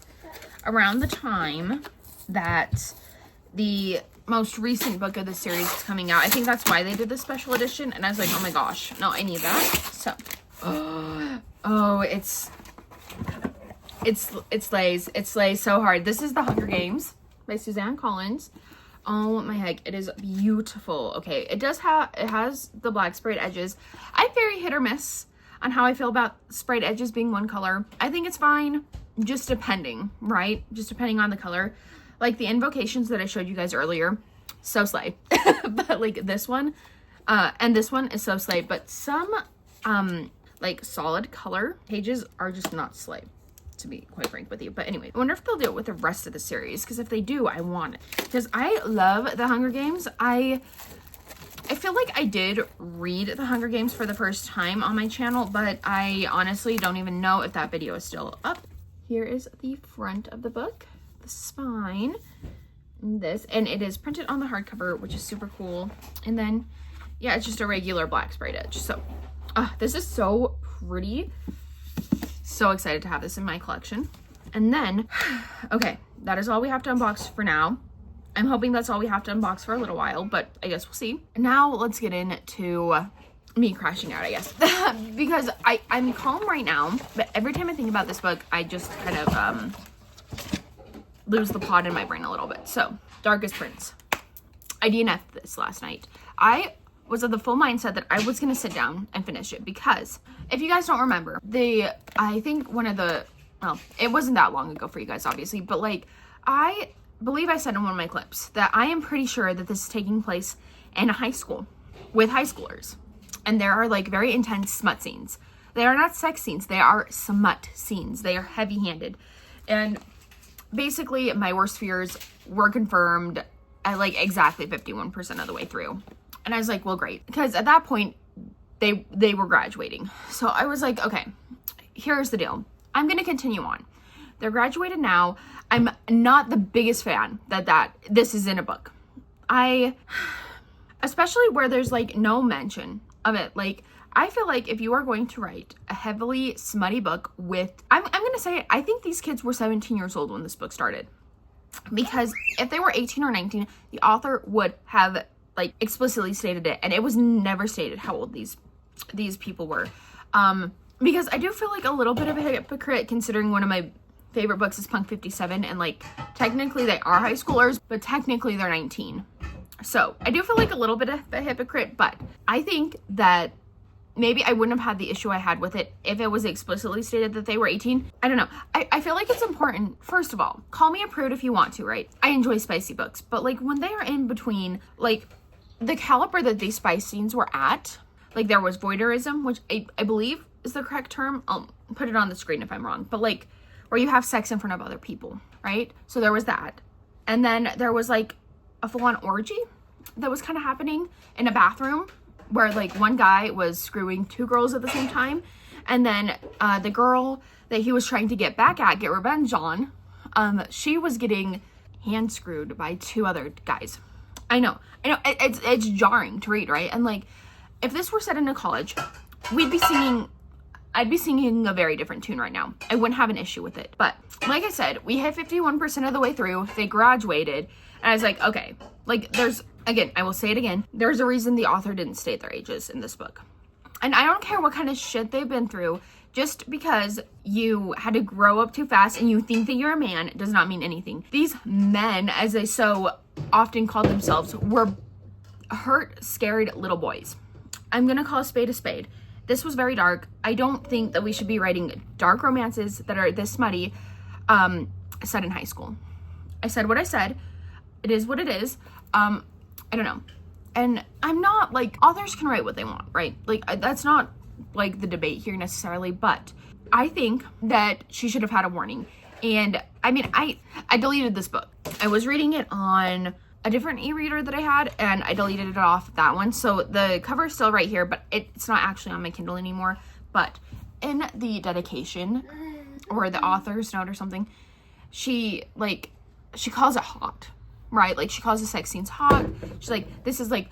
around the time that the most recent book of the series is coming out. I think that's why they did this special edition, and I was like, oh my gosh, no, I need that. So, oh, it slays so hard. This is The Hunger Games by Suzanne Collins. Oh my heck, it is beautiful. Okay, it has the black sprayed edges. I'm very hit or miss on how I feel about sprayed edges being one color. I think it's fine, just depending, right? Just depending on the color. Like the invocations that I showed you guys earlier, so slay. But like this one, and this one is so slay. But some like solid color pages are just not slay, to be quite frank with you. But anyway, I wonder if they'll do it with the rest of the series, because if they do, I want it, because I love The Hunger Games. I feel like I did read The Hunger Games for the first time on my channel, but I honestly don't even know if that video is still up. Here is the front of the book, the spine, and it is printed on the hardcover, which is super cool. And then yeah, it's just a regular black sprayed edge. So this is so pretty. So excited to have this in my collection. And then, okay, that is all we have to unbox for now. I'm hoping that's all we have to unbox for a little while, but I guess we'll see. Now let's get into me crashing out, I guess. Because I'm calm right now, but every time I think about this book, I just kind of lose the plot in my brain a little bit. So, Darkest Prince. I DNF'd this last night. I was of the full mindset that I was going to sit down and finish it, because if you guys don't remember, I think one of the, well, it wasn't that long ago for you guys, obviously, but like, I believe I said in one of my clips that I am pretty sure that this is taking place in a high school. with high schoolers. And there are like very intense smut scenes. They are not sex scenes. They are smut scenes. They are heavy-handed. And basically my worst fears were confirmed at like exactly 51% of the way through. And I was like, well, great. Because at that point, they were graduating. So I was like, okay, here's the deal. I'm going to continue on. They're graduated now. I'm not the biggest fan that this is in a book. Especially where there's like no mention of it. Like, I feel like if you are going to write a heavily smutty book with, I'm going to say it, I think these kids were 17 years old when this book started. Because if they were 18 or 19, the author would have like explicitly stated it. And it was never stated how old these people were. Because I do feel like a little bit of a hypocrite, considering one of my favorite books is Punk 57, and like technically they are high schoolers, but technically they're 19. So I do feel like a little bit of a hypocrite, but I think that maybe I wouldn't have had the issue I had with it if it was explicitly stated that they were 18. I don't know. I feel like it's important. First of all, call me a prude if you want to, right? I enjoy spicy books, but like when they are in between, like the caliber that these spice scenes were at, like there was voyeurism, which I believe is the correct term. I'll put it on the screen if I'm wrong, but like where you have sex in front of other people, right? So there was that. And then there was like a full-on orgy that was kind of happening in a bathroom where like one guy was screwing two girls at the same time. And then the girl that he was trying to get revenge on, she was getting hand screwed by two other guys. I know, it's jarring to read, right? And like, if this were set in a college, I'd be singing a very different tune right now. I wouldn't have an issue with it. But like I said, we hit 51% of the way through. They graduated. And I was like, okay, like I will say it again. There's a reason the author didn't state their ages in this book. And I don't care what kind of shit they've been through. Just because you had to grow up too fast and you think that you're a man does not mean anything. These men, as they so often called themselves, were hurt, scared little boys. I'm going to call a spade a spade. This was very dark. I don't think that we should be writing dark romances that are this smutty set in high school. I said what I said. It is what it is. I don't know. And I'm not like, authors can write what they want, right? Like that's not like the debate here necessarily, but I think that she should have had a warning. And I mean, I deleted this book. I was reading it on a different e-reader that I had, and I deleted it off that one. So the cover is still right here, but it's not actually on my Kindle anymore. But in the dedication or the author's note or something, she calls it hot, right? Like she calls the sex scenes hot. She's like, this is like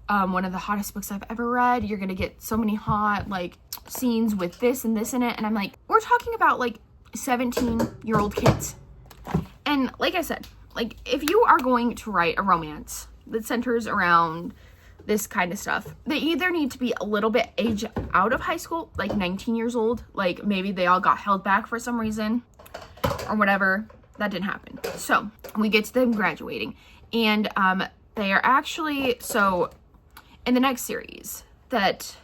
one of the hottest books I've ever read. You're gonna get so many hot like scenes with this and this in it. And I'm like, we're talking about like 17-year-old kids. And like I said, like, if you are going to write a romance that centers around this kind of stuff, they either need to be a little bit age out of high school, like 19 years old, like maybe they all got held back for some reason or whatever. That didn't happen. So we get to them graduating, and they are actually, so in the next series that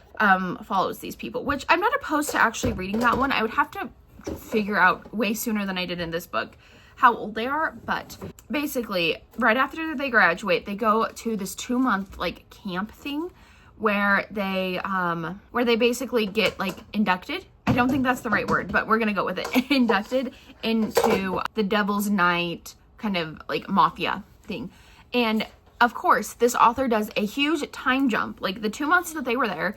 follows these people, which I'm not opposed to actually reading that one. I would have to figure out way sooner than I did in this book how old they are, but basically right after they graduate, they go to this 2-month like camp thing where they basically get like inducted. I don't think that's the right word, but we're gonna go with it. Inducted into the Devil's Night kind of like mafia thing. And of course, this author does a huge time jump. Like the 2 months that they were there,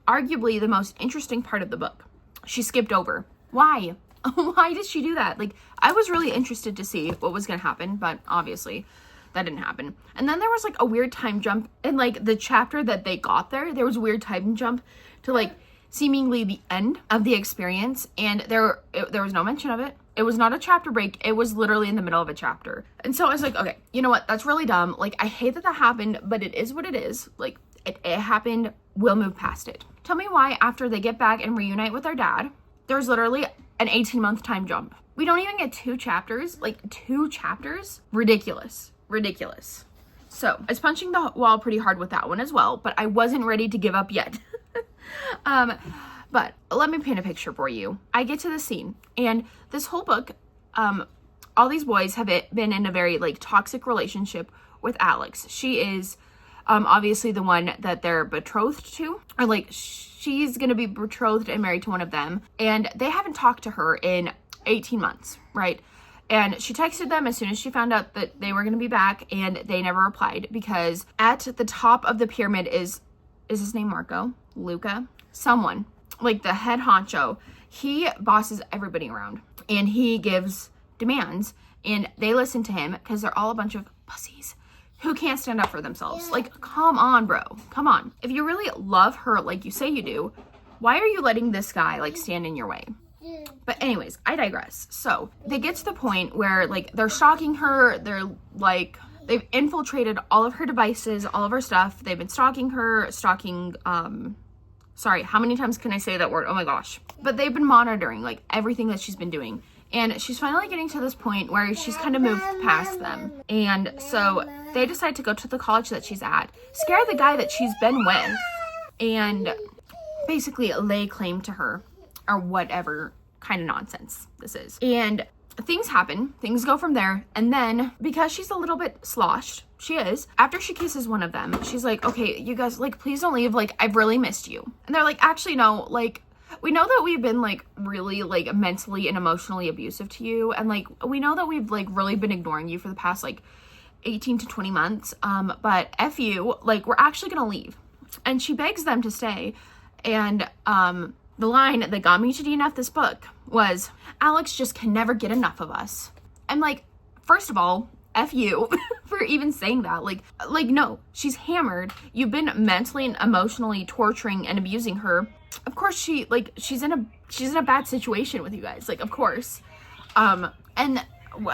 arguably the most interesting part of the book, she skipped over. Why? Why did she do that? Like, I was really interested to see what was going to happen, but obviously that didn't happen. And then there was like a weird time jump in like the chapter that they got there. There was a weird time jump to like seemingly the end of the experience, and there was no mention of it. It was not a chapter break. It was literally in the middle of a chapter. And so I was like, okay, you know what? That's really dumb. Like, I hate that happened, but it is what it is. Like, it happened. We'll move past it. Tell me why after they get back and reunite with their dad, there's literally an 18-month time jump. We don't even get 2 chapters. Like, 2 chapters? Ridiculous. So I was punching the wall pretty hard with that one as well, but I wasn't ready to give up yet. But let me paint a picture for you. I get to the scene, and this whole book, all these boys have been in a very like toxic relationship with Alex. She is Obviously the one that they're betrothed to, or like she's gonna be betrothed and married to one of them, and they haven't talked to her in 18 months, right? And she texted them as soon as she found out that they were gonna be back, and they never replied, because at the top of the pyramid is his name Marco? Luca? Someone, like the head honcho. He bosses everybody around, and he gives demands, and they listen to him because they're all a bunch of pussies who can't stand up for themselves. Like, come on, bro. Come on. If you really love her like you say you do, why are you letting this guy, like, stand in your way? But anyways, I digress. So, they get to the point where, like, they're stalking her. They're, like, they've infiltrated all of her devices, all of her stuff. They've been stalking her, sorry, how many times can I say that word? Oh my gosh. But they've been monitoring, like, everything that she's been doing. And she's finally getting to this point where she's kind of moved past them. And so they decide to go to the college that she's at, scare the guy that she's been with, and basically lay claim to her, or whatever kind of nonsense this is. And things happen, things go from there. And then, because she's a little bit sloshed, she is, after she kisses one of them, she's like, okay, you guys, like, please don't leave, like, I've really missed you. And they're like, actually, no, like, we know that we've been, like, really, like, mentally and emotionally abusive to you. And, like, we know that we've, like, really been ignoring you for the past, like, 18 to 20 months. But F you, like, we're actually gonna leave. And she begs them to stay. And, the line that got me to DNF this book was, Alex just can never get enough of us. I'm like, first of all, F you for even saying that. Like, no, she's hammered. You've been mentally and emotionally torturing and abusing her. Of course she's in a bad situation with you guys. Like, of course. And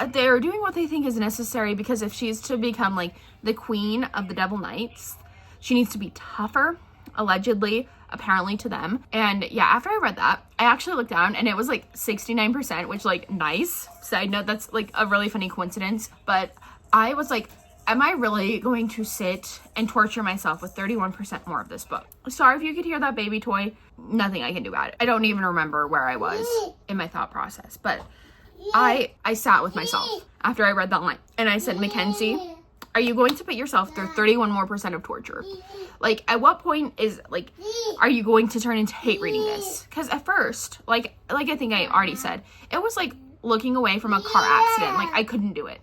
they're doing what they think is necessary, because if she's to become, like, the queen of the Devil Knights, she needs to be tougher, allegedly, apparently to them. And yeah, after I read that, I actually looked down and it was like 69%, which, like, nice. Side note, that's like a really funny coincidence. But I was like, am I really going to sit and torture myself with 31% more of this book? Sorry if you could hear that baby toy. Nothing I can do about it. I don't even remember where I was in my thought process. But I sat with myself after I read that line. And I said, Makenzie, are you going to put yourself through 31% more of torture? Like, at what point is, like, are you going to turn into hate reading this? Because at first, like I think I already said, it was like looking away from a car accident. Like, I couldn't do it.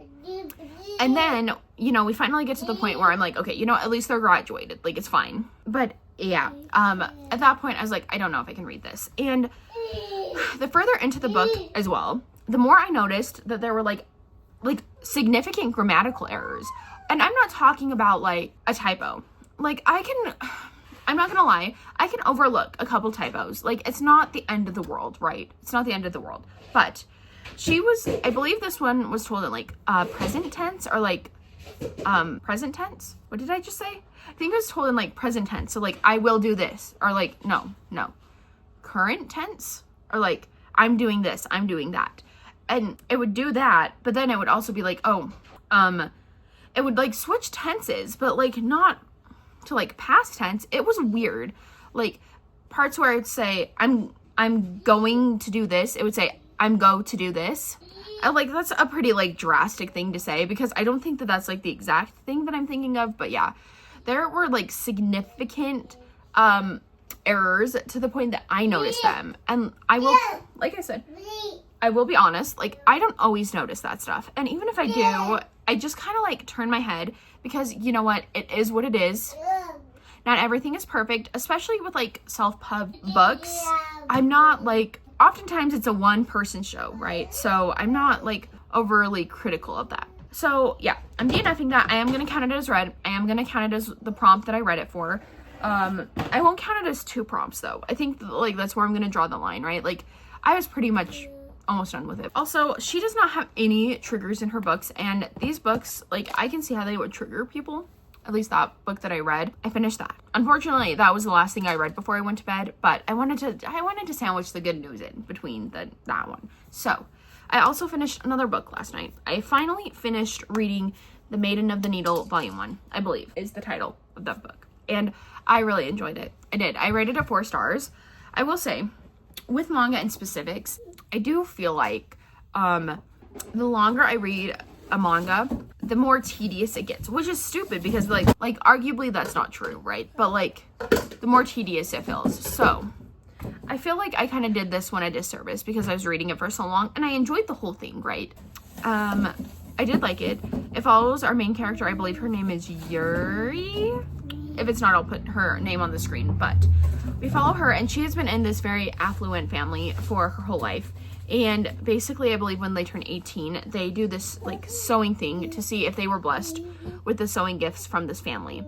And then, you know, we finally get to the point where I'm like, okay, you know, at least they're graduated. Like, it's fine. But yeah, at that point, I was like, I don't know if I can read this. And the further into the book as well, the more I noticed that there were, like significant grammatical errors. And I'm not talking about, like, a typo. Like, I'm not gonna lie, I can overlook a couple typos. Like, it's not the end of the world, right? It's not the end of the world. But she was, I believe this one was told in, like, present tense, or, like, present tense? What did I just say? I think it was told in, like, present tense. So, like, I will do this. Or, like, no. Current tense? Or, like, I'm doing this, I'm doing that. And it would do that, but then it would also be like, it would, like, switch tenses, but, like, not to, like, past tense. It was weird. Like, parts where it'd say, I'm going to do this, it would say, I'm go to do this. Like, that's a pretty, like, drastic thing to say, because I don't think that that's, like, the exact thing that I'm thinking of. But yeah, there were, like, significant errors to the point that I noticed them. And I will, like I said, I will be honest, like, I don't always notice that stuff. And even if I do, I just kind of, like, turn my head, because, you know what, it is what it is. Not everything is perfect, especially with, like, self-pub books. I'm not, like, oftentimes it's a one-person show, right? So I'm not, like, overly critical of that. So yeah, I'm DNFing that. I am going to count it as read. I am going to count it as the prompt that I read it for. I won't count it as 2 prompts, though. I think, like, that's where I'm going to draw the line, right? Like, I was pretty much almost done with it. Also, she does not have any triggers in her books, and these books, like, I can see how they would trigger people. At least that book that I read, I finished that. Unfortunately, that was the last thing I read before I went to bed, but I wanted to sandwich the good news in between that one. So, I also finished another book last night. I finally finished reading The Maiden of the Needle, Volume 1, I believe, is the title of that book. And I really enjoyed it. I did. I rated it 4 stars. I will say, with manga and specifics, I do feel like the longer I read a manga, the more tedious it gets, which is stupid because like arguably that's not true, right? But like the more tedious it feels. So I feel like I kind of did this one a disservice because I was reading it for so long and I enjoyed the whole thing, right? I did like it. It follows our main character. I believe her name is Yuri. If it's not, I'll put her name on the screen. But we follow her, and she has been in this very affluent family for her whole life. And basically, I believe when they turn 18, they do this like sewing thing to see if they were blessed with the sewing gifts from this family.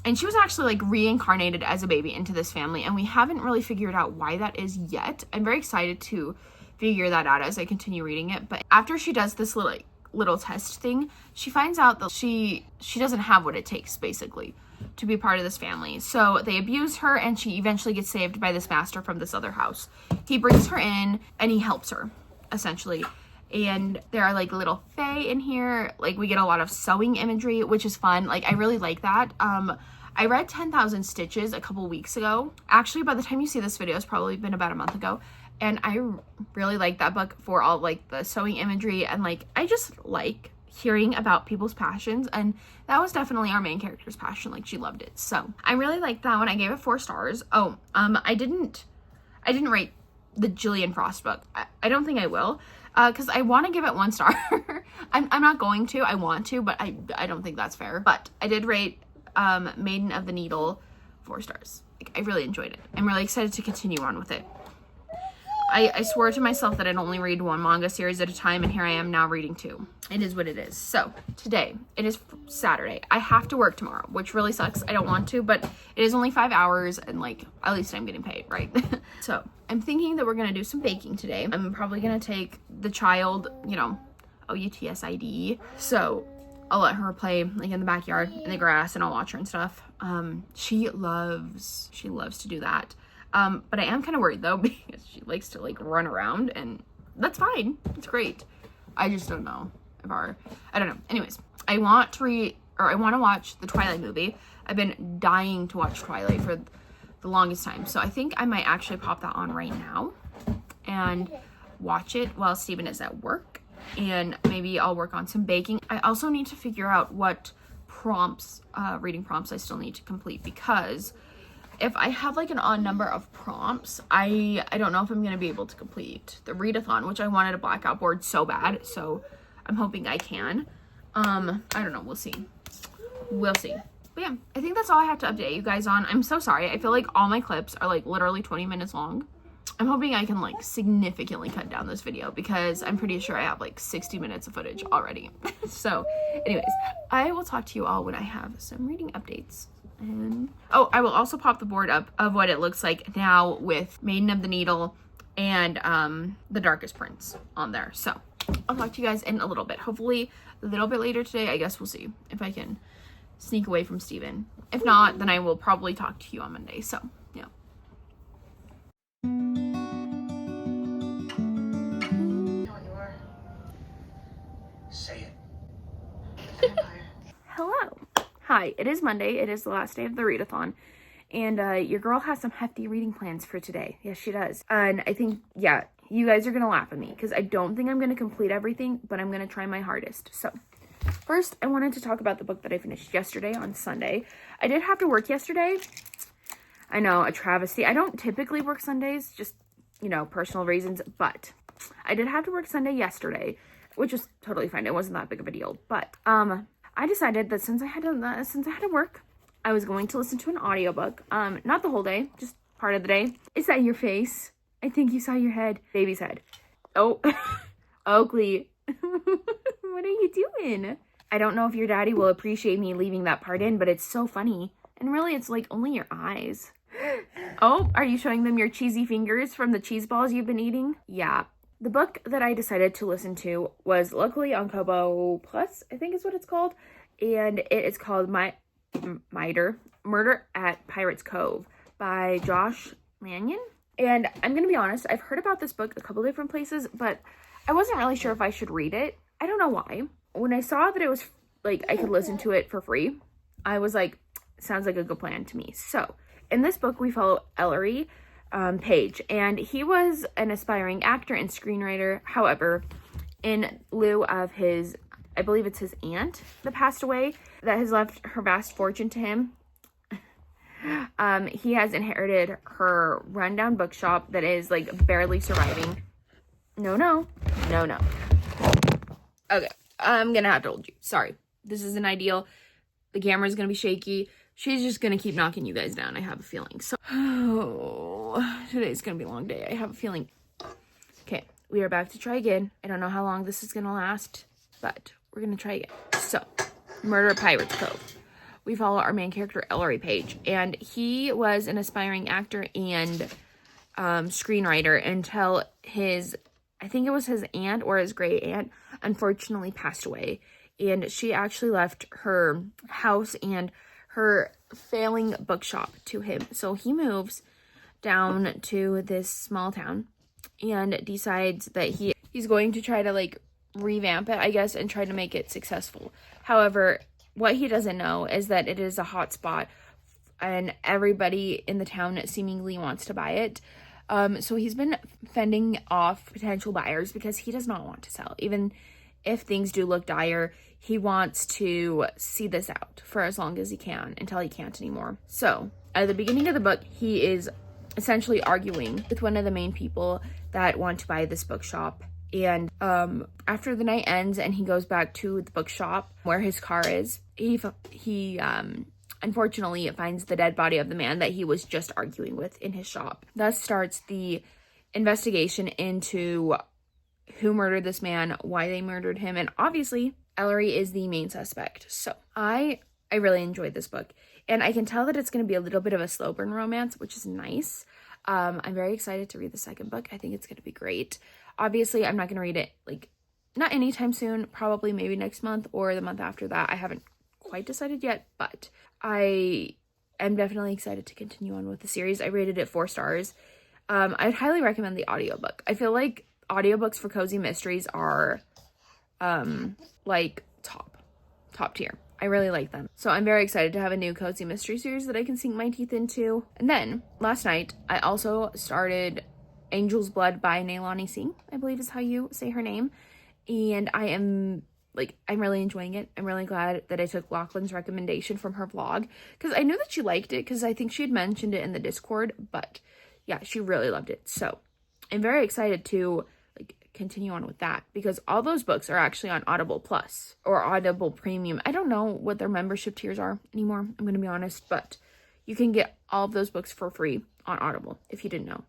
And she was actually like reincarnated as a baby into this family, and we haven't really figured out why that is yet. I'm very excited to figure that out as I continue reading it. But after she does this little test thing, she finds out that she doesn't have what it takes basically to be part of this family. So they abuse her, and she eventually gets saved by this master from this other house. He brings her in and he helps her essentially. And there are like little fae in here. Like we get a lot of sewing imagery, which is fun. Like I really like that. I read 10,000 Stitches a couple weeks ago. Actually, by the time you see this video, it's probably been about a month ago. And I really like that book for all like the sewing imagery, and like I just like hearing about people's passions, and that was definitely our main character's passion. Like she loved it. So I really liked that one. I gave it 4 stars. Oh, I didn't rate the Gillian Frost book. I don't think I will, because I want to give it 1 star. I'm not going to. I want to, but I don't think that's fair. But I did rate Maiden of the Needle 4 stars. Like, I really enjoyed it. I'm really excited to continue on with it. I swore to myself that I'd only read 1 manga series at a time, and here I am now reading 2. It is what it is. So today, it is Saturday. I have to work tomorrow, which really sucks. I don't want to, but it is only 5 hours, and like at least I'm getting paid, right? So I'm thinking that we're gonna do some baking today. I'm probably gonna take the child, you know, OUTSID. So I'll let her play like in the backyard in the grass, and I'll watch her and stuff. She loves to do that. But I am kind of worried though, because she likes to like run around, and that's fine. It's great. I just don't know if I don't know. Anyways, I want to watch the Twilight movie. I've been dying to watch Twilight for the longest time. So I think I might actually pop that on right now and watch it while Steven is at work, and maybe I'll work on some baking. I also need to figure out what reading prompts I still need to complete, because if I have like an odd number of prompts, I don't know if I'm going to be able to complete the Readathon, which I wanted a blackout board so bad. So I'm hoping I can. I don't know. We'll see. We'll see. But yeah, I think that's all I have to update you guys on. I'm so sorry. I feel like all my clips are like literally 20 minutes long. I'm hoping I can like significantly cut down this video, because I'm pretty sure I have like 60 minutes of footage already. So anyways, I will talk to you all when I have some reading updates. And oh, I will also pop the board up of what it looks like now with Maiden of the Needle and The Darkest Prince on there. So I'll talk to you guys in a little bit. Hopefully a little bit later today. I guess we'll see if I can sneak away from Steven. If not, then I will probably talk to you on Monday. So yeah. Say it. Hello. Hi, it is Monday. It is the last day of the readathon, and your girl has some hefty reading plans for today. Yes, she does. And I think, yeah, you guys are gonna laugh at me because I don't think I'm gonna complete everything, but I'm gonna try my hardest. So first, I wanted to talk about the book that I finished yesterday on Sunday. I did have to work yesterday. I know, a travesty. I don't typically work Sundays, just, you know, personal reasons, but I did have to work Sunday yesterday, which was totally fine. It wasn't that big of a deal, but I decided that since I had to work, I was going to listen to an audiobook. Not the whole day, just part of the day. Is that your face? I think you saw your head. Baby's head. Oh, Oakley. What are you doing? I don't know if your daddy will appreciate me leaving that part in, but it's so funny. And really, it's like only your eyes. Oh, are you showing them your cheesy fingers from the cheese balls you've been eating? Yeah. The book that I decided to listen to was luckily on Kobo Plus, I think is what it's called. And it is called Murder at Pirate's Cove by Josh Lanyon. And I'm going to be honest, I've heard about this book a couple different places, but I wasn't really sure if I should read it. I don't know why. When I saw that it was like I could listen to it for free, I was like, sounds like a good plan to me. So in this book, we follow Ellery Page, and he was an aspiring actor and screenwriter. However, in lieu of his I believe it's his aunt that passed away that has left her vast fortune to him. He has inherited her rundown bookshop that is like barely surviving. No. Okay, I'm gonna have to hold you. Sorry, this isn't ideal. The camera's gonna be shaky. She's just gonna keep knocking you guys down, I have a feeling. So, today's gonna be a long day, I have a feeling. Okay, we are back to try again. I don't know how long this is gonna last, but we're gonna try again. So, Murder at Pirates Cove. We follow our main character, Ellery Page, and he was an aspiring actor and screenwriter until his, I think it was his aunt or his great aunt, unfortunately passed away. And she actually left her house and her failing bookshop to him. So he moves down to this small town and decides that he's going to try to like revamp it, I guess, and try to make it successful. However, what he doesn't know is that it is a hot spot and everybody in the town seemingly wants to buy it. So he's been fending off potential buyers because he does not want to sell. Even if things do look dire, he wants to see this out for as long as he can until he can't anymore. So at the beginning of the book, he is essentially arguing with one of the main people that want to buy this bookshop. And after the night ends and he goes back to the bookshop where his car is, he unfortunately finds the dead body of the man that he was just arguing with in his shop. Thus starts the investigation into who murdered this man, why they murdered him, and obviously Ellery is the main suspect. So I really enjoyed this book, and I can tell that it's going to be a little bit of a slow burn romance, which is nice. I'm very excited to read the second book. I think it's going to be great. Obviously, I'm not going to read it, like, not anytime soon, probably maybe next month or the month after that. I haven't quite decided yet, but I am definitely excited to continue on with the series. I rated it 4 stars. I'd highly recommend the audiobook. I feel like audiobooks for cozy mysteries are, like, top tier. I really like them. So I'm very excited to have a new cozy mystery series that I can sink my teeth into. And then, last night, I also started Angel's Blood by Nailani Singh, I believe is how you say her name. And I'm really enjoying it. I'm really glad that I took Lachlan's recommendation from her vlog, because I knew that she liked it because I think she had mentioned it in the Discord, but yeah, she really loved it. So I'm very excited to continue on with that, because all those books are actually on Audible Plus or Audible Premium. I don't know what their membership tiers are anymore, I'm going to be honest, but you can get all of those books for free on Audible if you didn't know.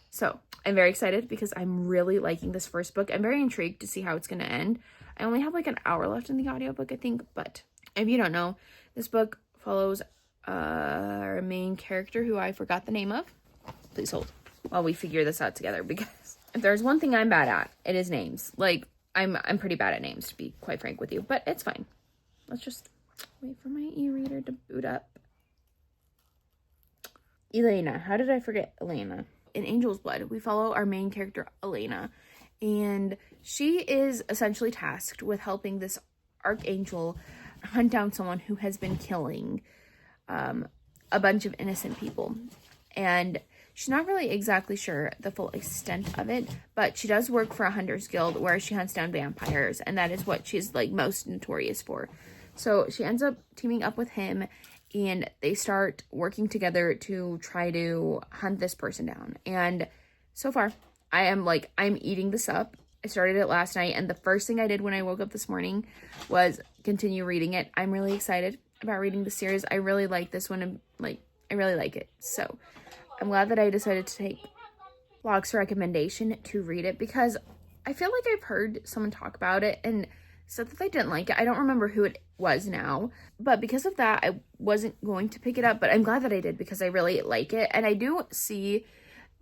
So I'm very excited because I'm really liking this first book. I'm very intrigued to see how it's going to end. I only have like an hour left in the audiobook, I think, but if you don't know, this book follows our main character who I forgot the name of. Please hold while we figure this out together, because if there's one thing I'm bad at, it is names. Like, I'm pretty bad at names, to be quite frank with you, but it's fine. Let's just wait for my e-reader to boot up. Elena. How did I forget Elena? In Angel's Blood, we follow our main character, Elena, and she is essentially tasked with helping this archangel hunt down someone who has been killing a bunch of innocent people. And she's not really exactly sure the full extent of it, but she does work for a hunter's guild where she hunts down vampires, and that is what she's like most notorious for. So she ends up teaming up with him, and they start working together to try to hunt this person down. And so far, I'm eating this up. I started it last night, and the first thing I did when I woke up this morning was continue reading it. I'm really excited about reading the series. I really like this one, and I really like it. So I'm glad that I decided to take Locke's recommendation to read it, because I feel like I've heard someone talk about it and said that they didn't like it. I don't remember who it was now, but because of that, I wasn't going to pick it up, but I'm glad that I did because I really like it. And I do see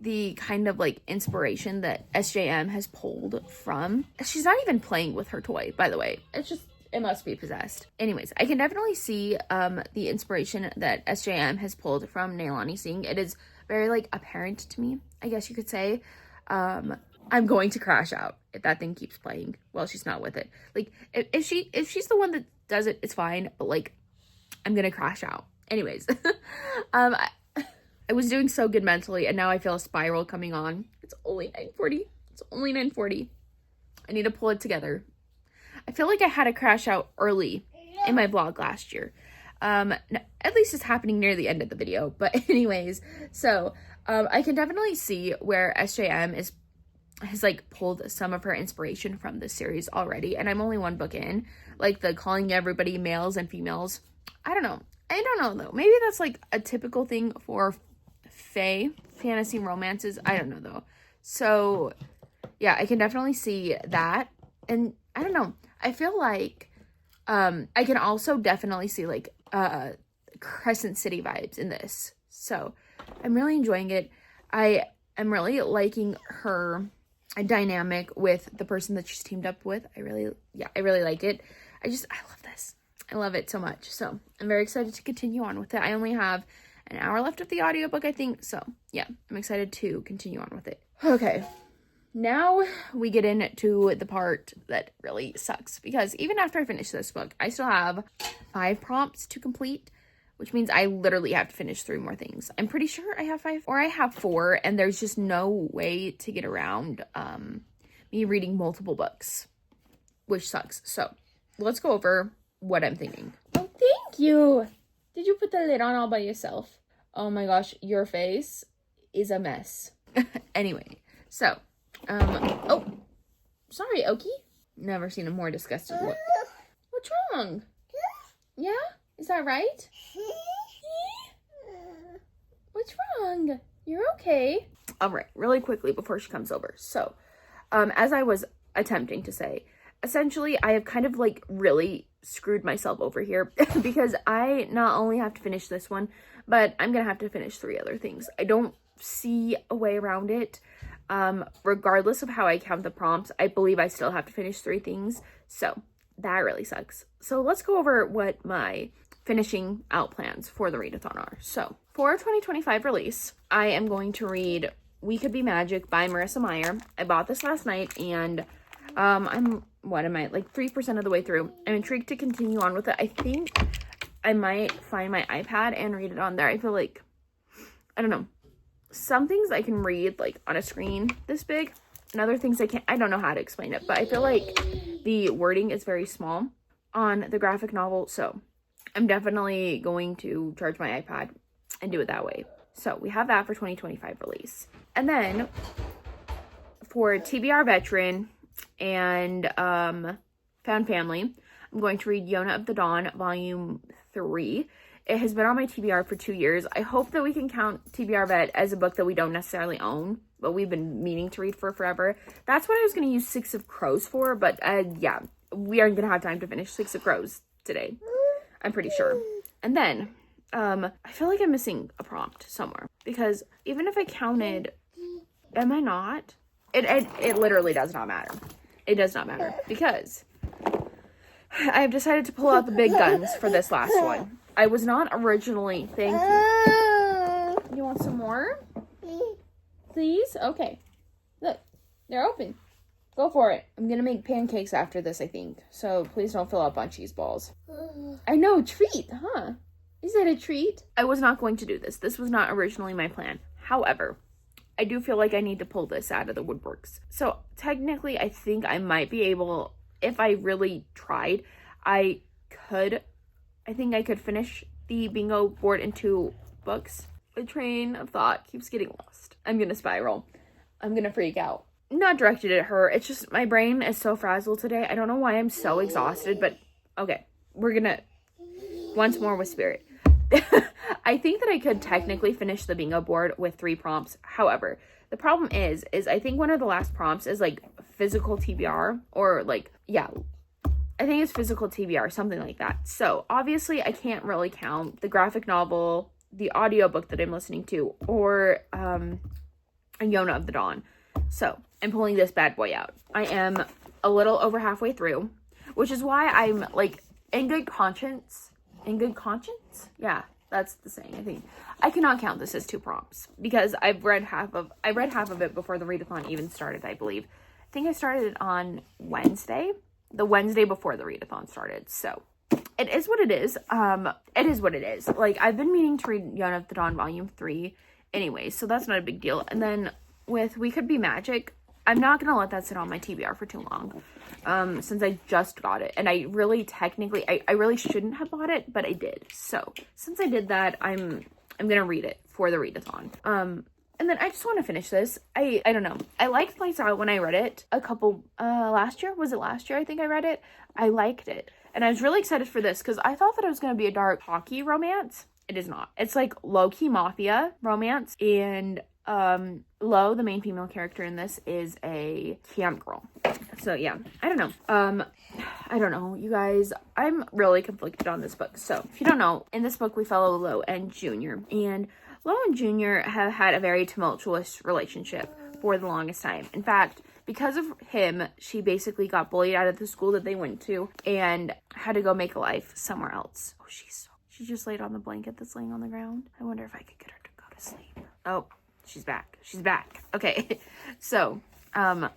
the kind of inspiration that SJM has pulled from. She's not even playing with her toy, by the way. It must be possessed. Anyways, I can definitely see the inspiration that SJM has pulled from Nailani Singh. It is very apparent to me, I guess you could say. I'm going to crash out if that thing keeps playing while she's not with it. If she's the one that does it, it's fine, but I'm gonna crash out. Anyways, I was doing so good mentally, and now I feel a spiral coming on. It's only 9:40. I need to pull it together. I feel like I had a crash out early in my vlog last year. At least it's happening near the end of the video. But anyways, so I can definitely see where SJM has like pulled some of her inspiration from this series already. And I'm only one book in. Like the calling everybody males and females. I don't know though. Maybe that's like a typical thing for fantasy romances. I don't know though. So yeah, I can definitely see that. And I don't know. I feel like I can also definitely see like Crescent City vibes in this. So I'm really enjoying it. I am really liking her dynamic with the person that she's teamed up with. I really like it. I love this. I love it so much. So I'm very excited to continue on with it. I only have an hour left of the audiobook, I think. So yeah, I'm excited to continue on with it. Okay. Now we get into the part that really sucks, because even after I finish this book, I still have 5 prompts to complete, which means I literally have to finish 3 more things. I'm pretty sure I have 5, or I have 4, and there's just no way to get around me reading multiple books, which sucks. So let's go over what I'm thinking. Oh, thank you. Did you put the lid on all by yourself? Oh my gosh, your face is a mess. Anyway, so oh, sorry, Oki. Never seen a more disgusted look. What's wrong? Yeah? Is that right? What's wrong? You're okay. All right, really quickly before she comes over. So, as I was attempting to say, essentially, I have kind of like really screwed myself over here because I not only have to finish this one, but I'm gonna have to finish 3 other things. I don't see a way around it. Regardless of how I count the prompts, I believe I still have to finish 3 things. So that really sucks. So let's go over what my finishing out plans for the readathon are. So for 2025 release, I am going to read We Could Be Magic by Marissa Meyer. I bought this last night, and what am I, like 3% of the way through. I'm intrigued to continue on with it. I think I might find my iPad and read it on there. I feel like, I don't know. Some things I can read like on a screen this big, and other things I can't. I don't know how to explain it, but I feel like the wording is very small on the graphic novel, so I'm definitely going to charge my iPad and do it that way. So we have that for 2025 release. And then for TBR Veteran and Found Family, I'm going to read Yona of the Dawn, Volume 3. It has been on my TBR for 2 years. I hope that we can count TBR Vet as a book that we don't necessarily own, but we've been meaning to read for forever. That's what I was going to use 6 of Crows for, but yeah, we aren't going to have time to finish 6 of Crows today. I'm pretty sure. And then, I feel like I'm missing a prompt somewhere, because even if I counted, am I not? It literally does not matter. It does not matter, because I've decided to pull out the big guns for this last one. I was not originally, thank you. You want some more? Please? Okay. Look, they're open. Go for it. I'm gonna make pancakes after this, I think. So please don't fill up on cheese balls. I know, treat, huh? Is that a treat? I was not going to do this. This was not originally my plan. However, I do feel like I need to pull this out of the woodworks. So technically, I think I might be able, if I really tried, I think I could finish the bingo board in 2 books. The train of thought keeps getting lost. I'm gonna spiral. I'm gonna freak out. Not directed at her. It's just my brain is so frazzled today. I don't know why I'm so exhausted, but okay. We're gonna, once more with spirit. I think that I could technically finish the bingo board with 3 prompts. However, the problem is I think one of the last prompts is like physical TBR, or like, yeah, I think it's physical TBR, something like that. So obviously I can't really count the graphic novel, the audiobook that I'm listening to, or Yona of the Dawn. So I'm pulling this bad boy out. I am a little over halfway through, which is why I'm like in good conscience. Yeah, that's the saying. I think I cannot count this as 2 prompts, because I read half of it before the readathon even started, I believe. I think I started it on Wednesday. The Wednesday before the readathon started. So it is what it is. It is what it is. Like, I've been meaning to read Yona of the Dawn Volume 3 anyway, so that's not a big deal. And then with We Could Be Magic, I'm not gonna let that sit on my TBR for too long, since I just got it, and I really technically, I really shouldn't have bought it, but I did. So since I did that, I'm gonna read it for the readathon. And then I just want to finish this. I don't know. I liked Lights Out when I read it a couple, last year? Was it last year I think I read it? I liked it. And I was really excited for this because I thought that it was going to be a dark hockey romance. It is not. It's like low-key mafia romance, and Lo, the main female character in this, is a camp girl. So yeah, I don't know. I don't know, you guys. I'm really conflicted on this book. So if you don't know, in this book we follow Lo and Junior, and Lo and Junior have had a very tumultuous relationship for the longest time. In fact, because of him, she basically got bullied out of the school that they went to and had to go make a life somewhere else. Oh, she just laid on the blanket that's laying on the ground. I wonder if I could get her to go to sleep. Oh, she's back. She's back. Okay. So,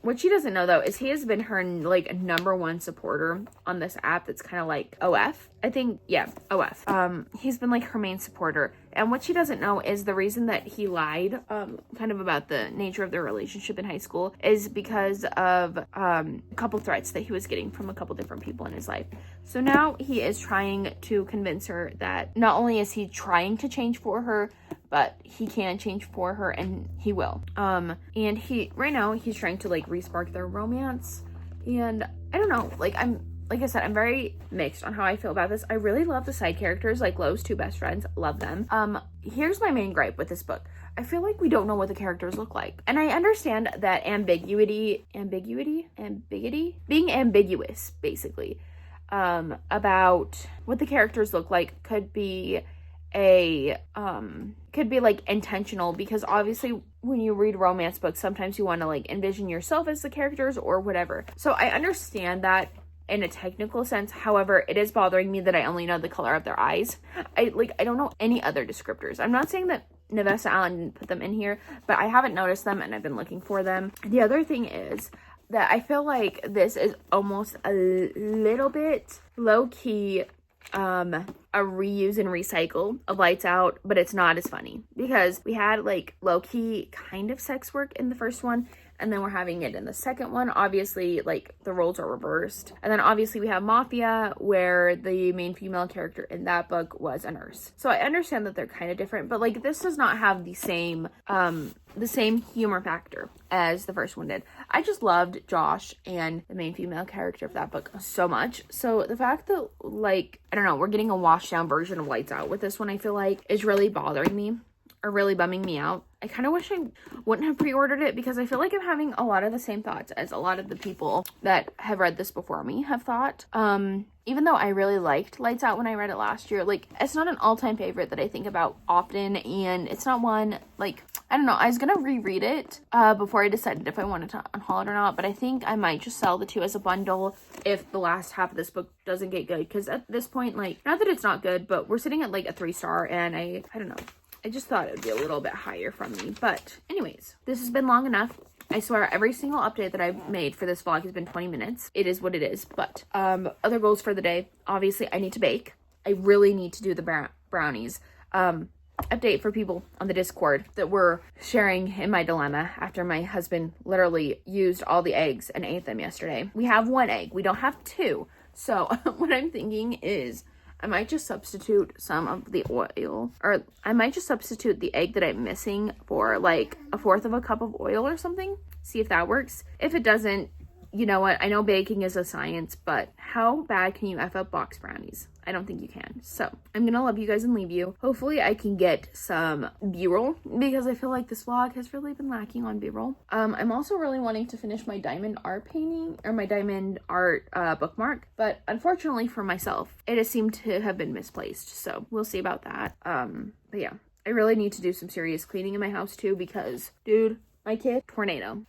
what she doesn't know though is he has been her like #1 supporter on this app that's kind of like OF. I think, yeah, OF. He's been like her main supporter. And what she doesn't know is the reason that he lied, kind of about the nature of their relationship in high school is because of, a couple threats that he was getting from a couple different people in his life. So now he is trying to convince her that not only is he trying to change for her, but he can change for her, and he will. And right now he's trying to like re-spark their romance. And I don't know, like I said, I'm very mixed on how I feel about this. I really love the side characters, like Lo's two best friends. Love them. Here's my main gripe with this book. I feel like we don't know what the characters look like. And I understand that being ambiguous, basically, about what the characters look like could be like intentional, because obviously when you read romance books, sometimes you want to like envision yourself as the characters or whatever. So I understand that in a technical sense. However, it is bothering me that I only know the color of their eyes. I don't know any other descriptors. I'm not saying that Nevessa Allen didn't put them in here, but I haven't noticed them and I've been looking for them. The other thing is that I feel like this is almost a little bit low-key a reuse and recycle of Lights Out, but it's not as funny because we had like low-key kind of sex work in the first one, and then we're having it in the second one. Obviously, like, the roles are reversed. And then obviously we have Mafia, where the main female character in that book was a nurse. So I understand that they're kind of different, but like this does not have the same humor factor as the first one did. I just loved Josh and the main female character of that book so much. So the fact that, like, I don't know, we're getting a washed down version of Lights Out with this one, I feel like is really bothering me, or really bumming me out. I kind of wish I wouldn't have pre-ordered it, because I feel like I'm having a lot of the same thoughts as a lot of the people that have read this before me have thought. Even though I really liked Lights Out when I read it last year, like, it's not an all-time favorite that I think about often, and it's not one, like, I don't know, I was gonna reread it before I decided if I wanted to unhaul it or not, but I think I might just sell the two as a bundle if the last half of this book doesn't get good, because at this point, like, not that it's not good, but we're sitting at like a 3-star, and I don't know. I just thought it would be a little bit higher from me. But anyways, this has been long enough. I swear every single update that I've made for this vlog has been 20 minutes. It is what it is. But other goals for the day. Obviously, I need to bake. I really need to do the brownies. Update for people on the Discord that we're sharing in my dilemma after my husband literally used all the eggs and ate them yesterday. We have 1 egg. We don't have 2. So what I'm thinking is I might just substitute some of the oil, or I might just substitute the egg that I'm missing for like 1/4 of a cup of oil or something. See if that works. If it doesn't, you know what? I know baking is a science, but how bad can you F up box brownies? I don't think you can. So I'm gonna love you guys and leave you. Hopefully I can get some B-roll, because I feel like this vlog has really been lacking on B-roll. I'm also really wanting to finish my diamond art painting, or my diamond art bookmark, but unfortunately for myself, it has seemed to have been misplaced. So we'll see about that. But yeah, I really need to do some serious cleaning in my house too, because dude, my kid, tornado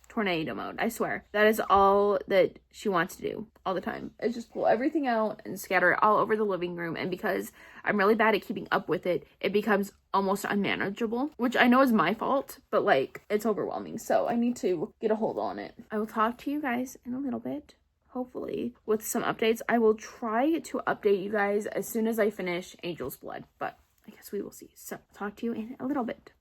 mode. I swear, that is all that she wants to do all the time, is just pull everything out and scatter it all over the living room. And because I'm really bad at keeping up with it, it becomes almost unmanageable, which I know is my fault, but like, it's overwhelming. So I need to get a hold on it. I will talk to you guys in a little bit, hopefully with some updates. I will try to update you guys as soon as I finish Angel's Blood, but I guess we will see. So talk to you in a little bit.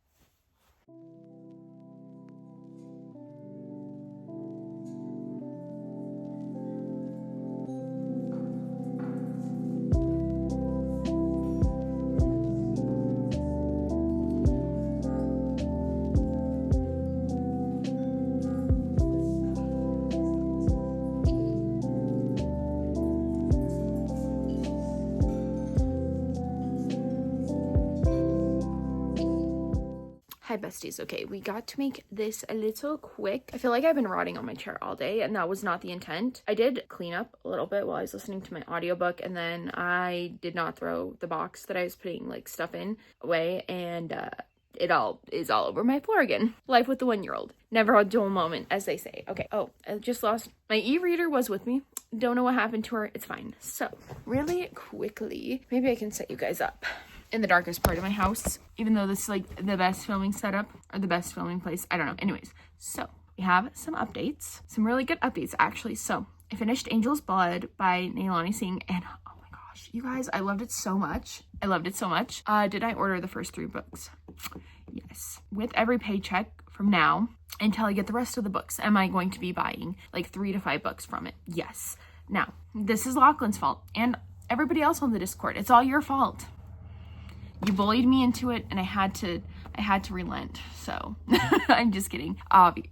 besties. Okay, we got to make this a little quick. I feel like I've been rotting on my chair all day, and that was not the intent. I did clean up a little bit while I was listening to my audiobook, and then I did not throw the box that I was putting like stuff in away, and it all is all over my floor again. Life with the 1-year-old. Never a dull moment, as they say. Okay. Oh, I just lost my e-reader was with me. Don't know what happened to her. It's fine. So really quickly, maybe I can set you guys up in the darkest part of my house, even though this is like the best filming setup or the best filming place. I don't know. Anyways, so we have some updates, some really good updates actually. So I finished Angel's Blood by Nailani Singh, and oh my gosh, you guys, I loved it so much. I loved it so much. Did I order the first 3 books? Yes. With every paycheck from now until I get the rest of the books, am I going to be buying like 3 to 5 books from it? Yes. Now, this is Lachlan's fault and everybody else on the Discord. It's all your fault. You bullied me into it, and I had to relent. So I'm just kidding.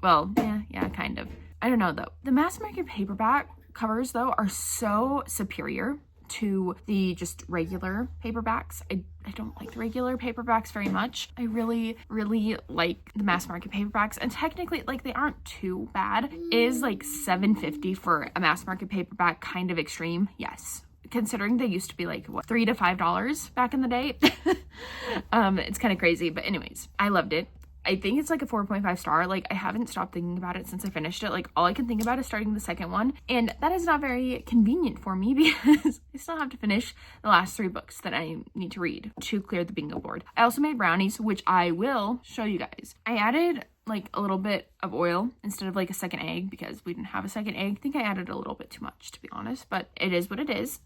Well, yeah, kind of. I don't know though. The mass market paperback covers though are so superior to the just regular paperbacks. I don't like the regular paperbacks very much. I really like the mass market paperbacks, and technically like they aren't too bad. Is like $7.50 for a mass market paperback kind of extreme? Yes. Considering they used to be like what, $3 to $5 back in the day. It's kind of crazy, but anyways, I loved it. I think it's like a 4.5 star. Like, I haven't stopped thinking about it since I finished it. Like, all I can think about is starting the second one, and that is not very convenient for me because I still have to finish the last 3 books that I need to read to clear the bingo board. I also made brownies, which I will show you guys. I added like a little bit of oil instead of like a second egg because we didn't have a second egg. I think I added a little bit too much, to be honest, but it is what it is.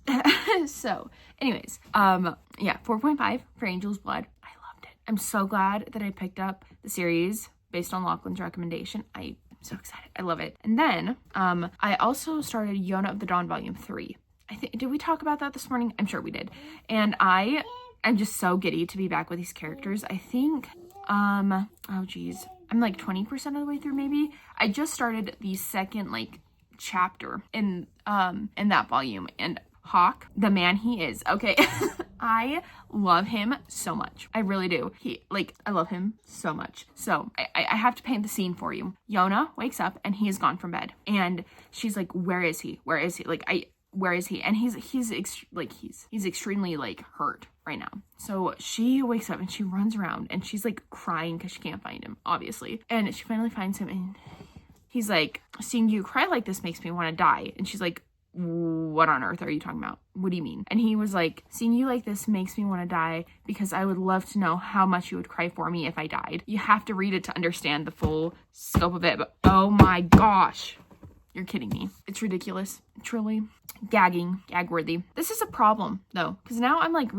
So anyways, yeah, 4.5 for Angel's Blood. I loved it. I'm so glad that I picked up the series based on Lachlan's recommendation. I'm so excited. I love it. And then I also started Yona of the Dawn Volume 3. I think, did we talk about that this morning? I'm sure we did. And I'm just so giddy to be back with these characters. I think oh geez, I'm like 20% of the way through maybe. I just started the second like chapter in that volume, and Hawk, the man he is, okay. I love him so much. I really do. I love him so much. So I have to paint the scene for you. Yona wakes up and he is gone from bed, and she's like, where is he? Where is he? Where is he? And he's extremely like hurt right now. So she wakes up and she runs around and she's like crying because she can't find him, obviously. And she finally finds him, and he's like, seeing you cry like this makes me want to die. And she's like, what on earth are you talking about? What do you mean? And he was like, seeing you like this makes me want to die because I would love to know how much you would cry for me if I died. You have to read it to understand the full scope of it. But oh my gosh. You're kidding me. It's ridiculous. Truly gag-worthy. This is a problem though, because now I'm like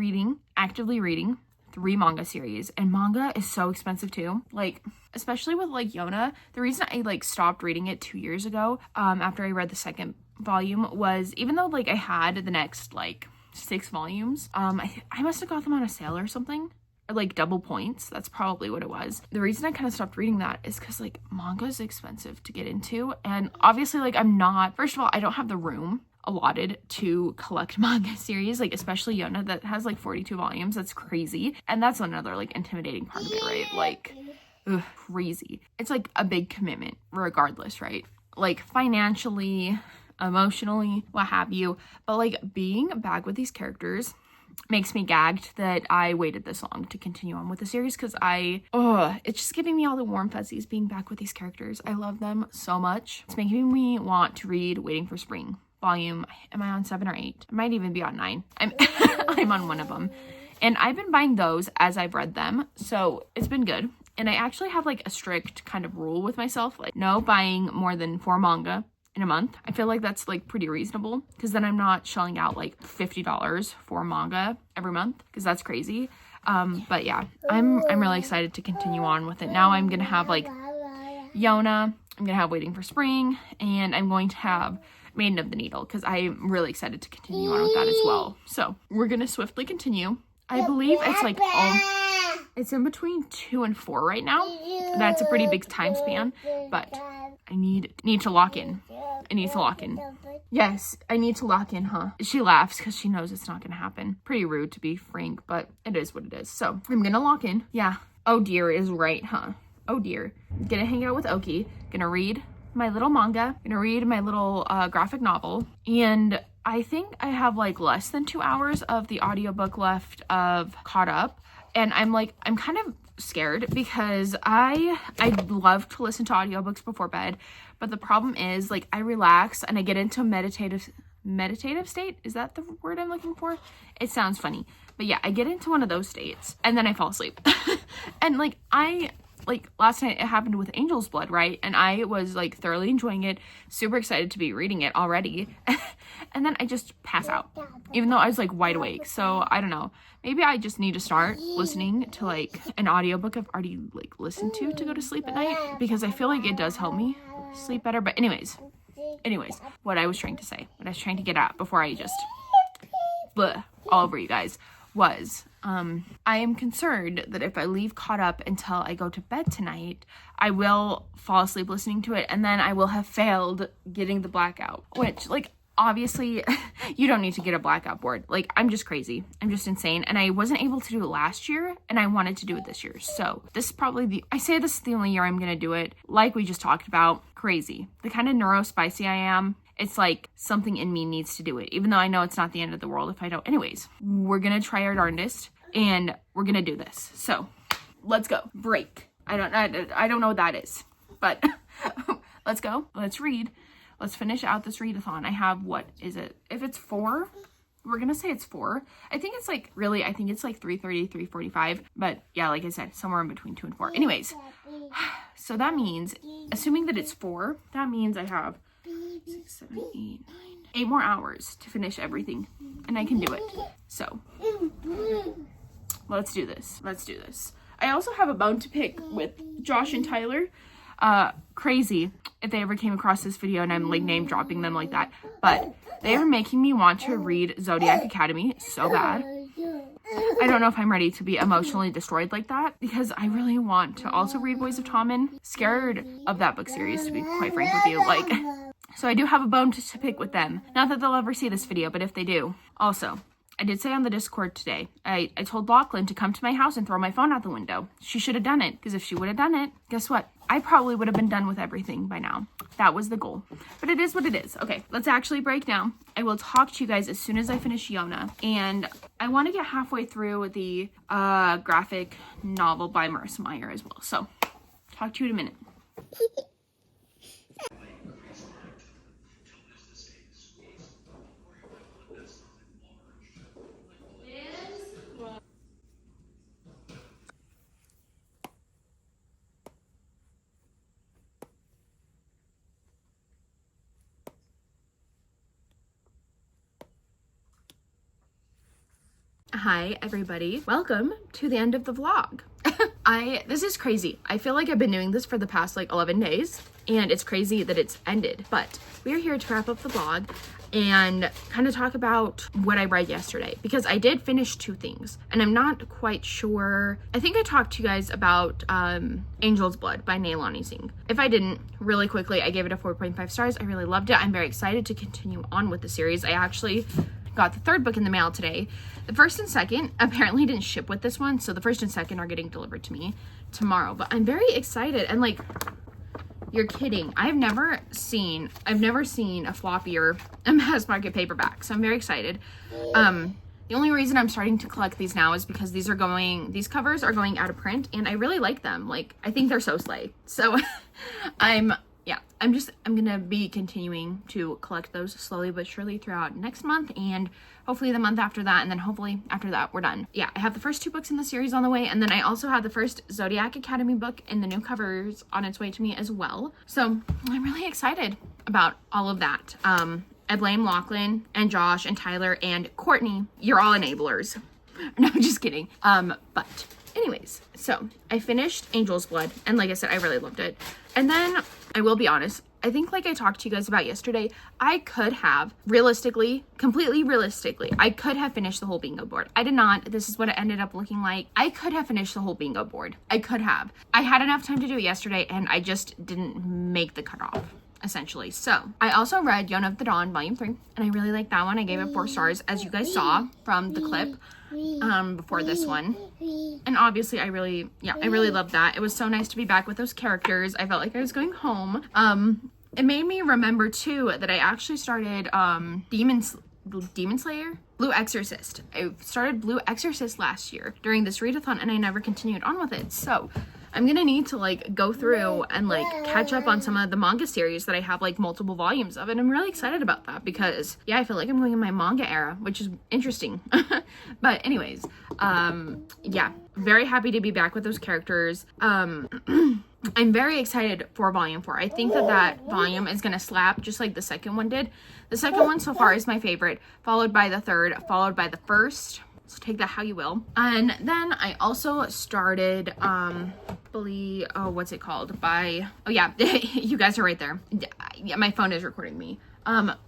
actively reading 3 manga series, and manga is so expensive too. Like, especially with like Yona, the reason I like stopped reading it 2 years ago, after I read the second volume, was even though like I had the next like 6 volumes, I must have got them on a sale or something. Or like double points. That's probably what it was. The reason I kind of stopped reading that is because like manga is expensive to get into, and obviously like first of all, I don't have the room allotted to collect manga series, like especially Yona that has like 42 volumes. That's crazy, and that's another like intimidating part of it, right? Like crazy. It's like a big commitment regardless, right? Like financially, emotionally, what have you. But like being back with these characters makes me gagged that I waited this long to continue on with the series, because it's just giving me all the warm fuzzies being back with these characters. I love them so much. It's making me want to read Waiting for Spring volume. Am I on 7 or 8? I might even be on 9. I'm on one of them, and I've been buying those as I've read them, so it's been good. And I actually have like a strict kind of rule with myself, like no buying more than 4 manga in a month. I feel like that's like pretty reasonable, because then I'm not shelling out like $50 for manga every month, because that's crazy. But yeah, I'm really excited to continue on with it. Now I'm gonna have like Yona, I'm gonna have Waiting for Spring, and I'm going to have Maiden of the Needle, because I'm really excited to continue on with that as well. So we're gonna swiftly continue. I believe it's like it's in between 2 and 4 right now. That's a pretty big time span, but I need to lock in. I need to lock in. Yes, I need to lock in, huh? She laughs because she knows it's not gonna happen. Pretty rude, to be frank, but it is what it is. So I'm gonna lock in. Yeah, Oh dear is right, huh? Oh dear. Gonna hang out with Oki, gonna read my little manga, gonna read my little graphic novel, and I think I have like less than 2 hours of the audiobook left of Caught Up, and I'm kind of scared because I love to listen to audiobooks before bed, but the problem is like I relax and I get into meditative state. Is that the word I'm looking for? It sounds funny, but yeah, I get into one of those states and then I fall asleep. And like last night it happened with Angel's Blood, right? And I was like thoroughly enjoying it, super excited to be reading it already. And then I just pass out, even though I was like wide awake. So I don't know, maybe I just need to start listening to like an audiobook I've already like listened to go to sleep at night, because I feel like it does help me sleep better. But anyways, what I was trying to say, what I was trying to get at before I just all over you guys was, I am concerned that if I leave Caught Up until I go to bed tonight, I will fall asleep listening to it, and then I will have failed getting the blackout, which, like, obviously, you don't need to get a blackout board. Like, I'm just crazy. I'm just insane, and I wasn't able to do it last year, and I wanted to do it this year, so this is probably I say this is the only year I'm gonna do it. Like we just talked about, crazy. The kind of neurospicy I am, it's like something in me needs to do it, even though I know it's not the end of the world if I don't. Anyways, we're gonna try our darndest and we're gonna do this. So let's go. Break. I don't know what that is, but let's go. Let's read. Let's finish out this readathon. I have, what is it? If it's 4, we're gonna say it's 4. I think it's like, really, I think it's like 3:30, 3:45. But yeah, like I said, somewhere in between 2 and 4. Anyways, so that means, assuming that it's 4, that means I have 6, 7, 8, 9, 8 more hours to finish everything, and I can do it. So let's do this. I also have a bone to pick with Josh and Tyler. Crazy if they ever came across this video and I'm like name dropping them like that, but they are making me want to read Zodiac Academy so bad. I don't know if I'm ready to be emotionally destroyed like that, because I really want to also read Boys of Tommen. Scared of that book series, to be quite frank with you. Like, so I do have a bone to pick with them. Not that they'll ever see this video, but if they do. Also, I did say on the Discord today, I told Lachlan to come to my house and throw my phone out the window. She should have done it, because if she would have done it, guess what? I probably would have been done with everything by now. That was the goal. But it is what it is. Okay, let's actually break down. I will talk to you guys as soon as I finish Yona. And I want to get halfway through the graphic novel by Marissa Meyer as well. So, talk to you in a minute. Hi everybody, welcome to the end of the vlog. This is crazy. I feel like I've been doing this for the past like 11 days, and it's crazy that it's ended, but we're here to wrap up the vlog and kind of talk about what I read yesterday, because I did finish 2 things and I'm not quite sure. I think I talked to you guys about Angel's Blood by Neilani Singh. If I didn't, really quickly, I gave it a 4.5 stars. I really loved it. I'm very excited to continue on with the series. I actually got the 3rd book in the mail today. The 1st and 2nd apparently didn't ship with this one, so the 1st and 2nd are getting delivered to me tomorrow. But I'm very excited, and like, you're kidding. I've never seen a floppier mass market paperback, so I'm very excited. The only reason I'm starting to collect these now is because these covers are going out of print, and I really like them. Like, I think they're so slay. So I'm gonna be continuing to collect those slowly but surely throughout next month, and hopefully the month after that, and then hopefully after that we're done. Yeah, I have the first 2 books in the series on the way, and then I also have the first Zodiac Academy book in the new covers on its way to me as well. So I'm really excited about all of that. I blame Lachlan and Josh and Tyler and Courtney. You're all enablers. No, just kidding. But anyways, so I finished Angel's Blood, and like I said, I really loved it. And then I will be honest, I think like I talked to you guys about yesterday, I could have completely realistically, I could have finished the whole bingo board. I did not. This is what it ended up looking like. I could have finished the whole bingo board. I could have. I had enough time to do it yesterday, and I just didn't make the cutoff, essentially. So I also read Yona of the Dawn Volume 3, and I really liked that one. I gave it 4 stars, as you guys saw from the clip. before this one. And obviously I really loved that. It was so nice to be back with those characters. I felt like I was going home. It made me remember too that I actually started Demon Slayer? Blue Exorcist. I started Blue Exorcist last year during this readathon and I never continued on with it. So I'm gonna need to like go through and like catch up on some of the manga series that I have like multiple volumes of, and I'm really excited about that because yeah, I feel like I'm going in my manga era, which is interesting. But anyways, yeah, very happy to be back with those characters. I'm very excited for volume 4. I think that volume is gonna slap just like the second one did. The second one so far is my favorite, followed by the third, followed by the first. So take that how you will. And then I also started, what's it called? You guys are right there. Yeah, my phone is recording me.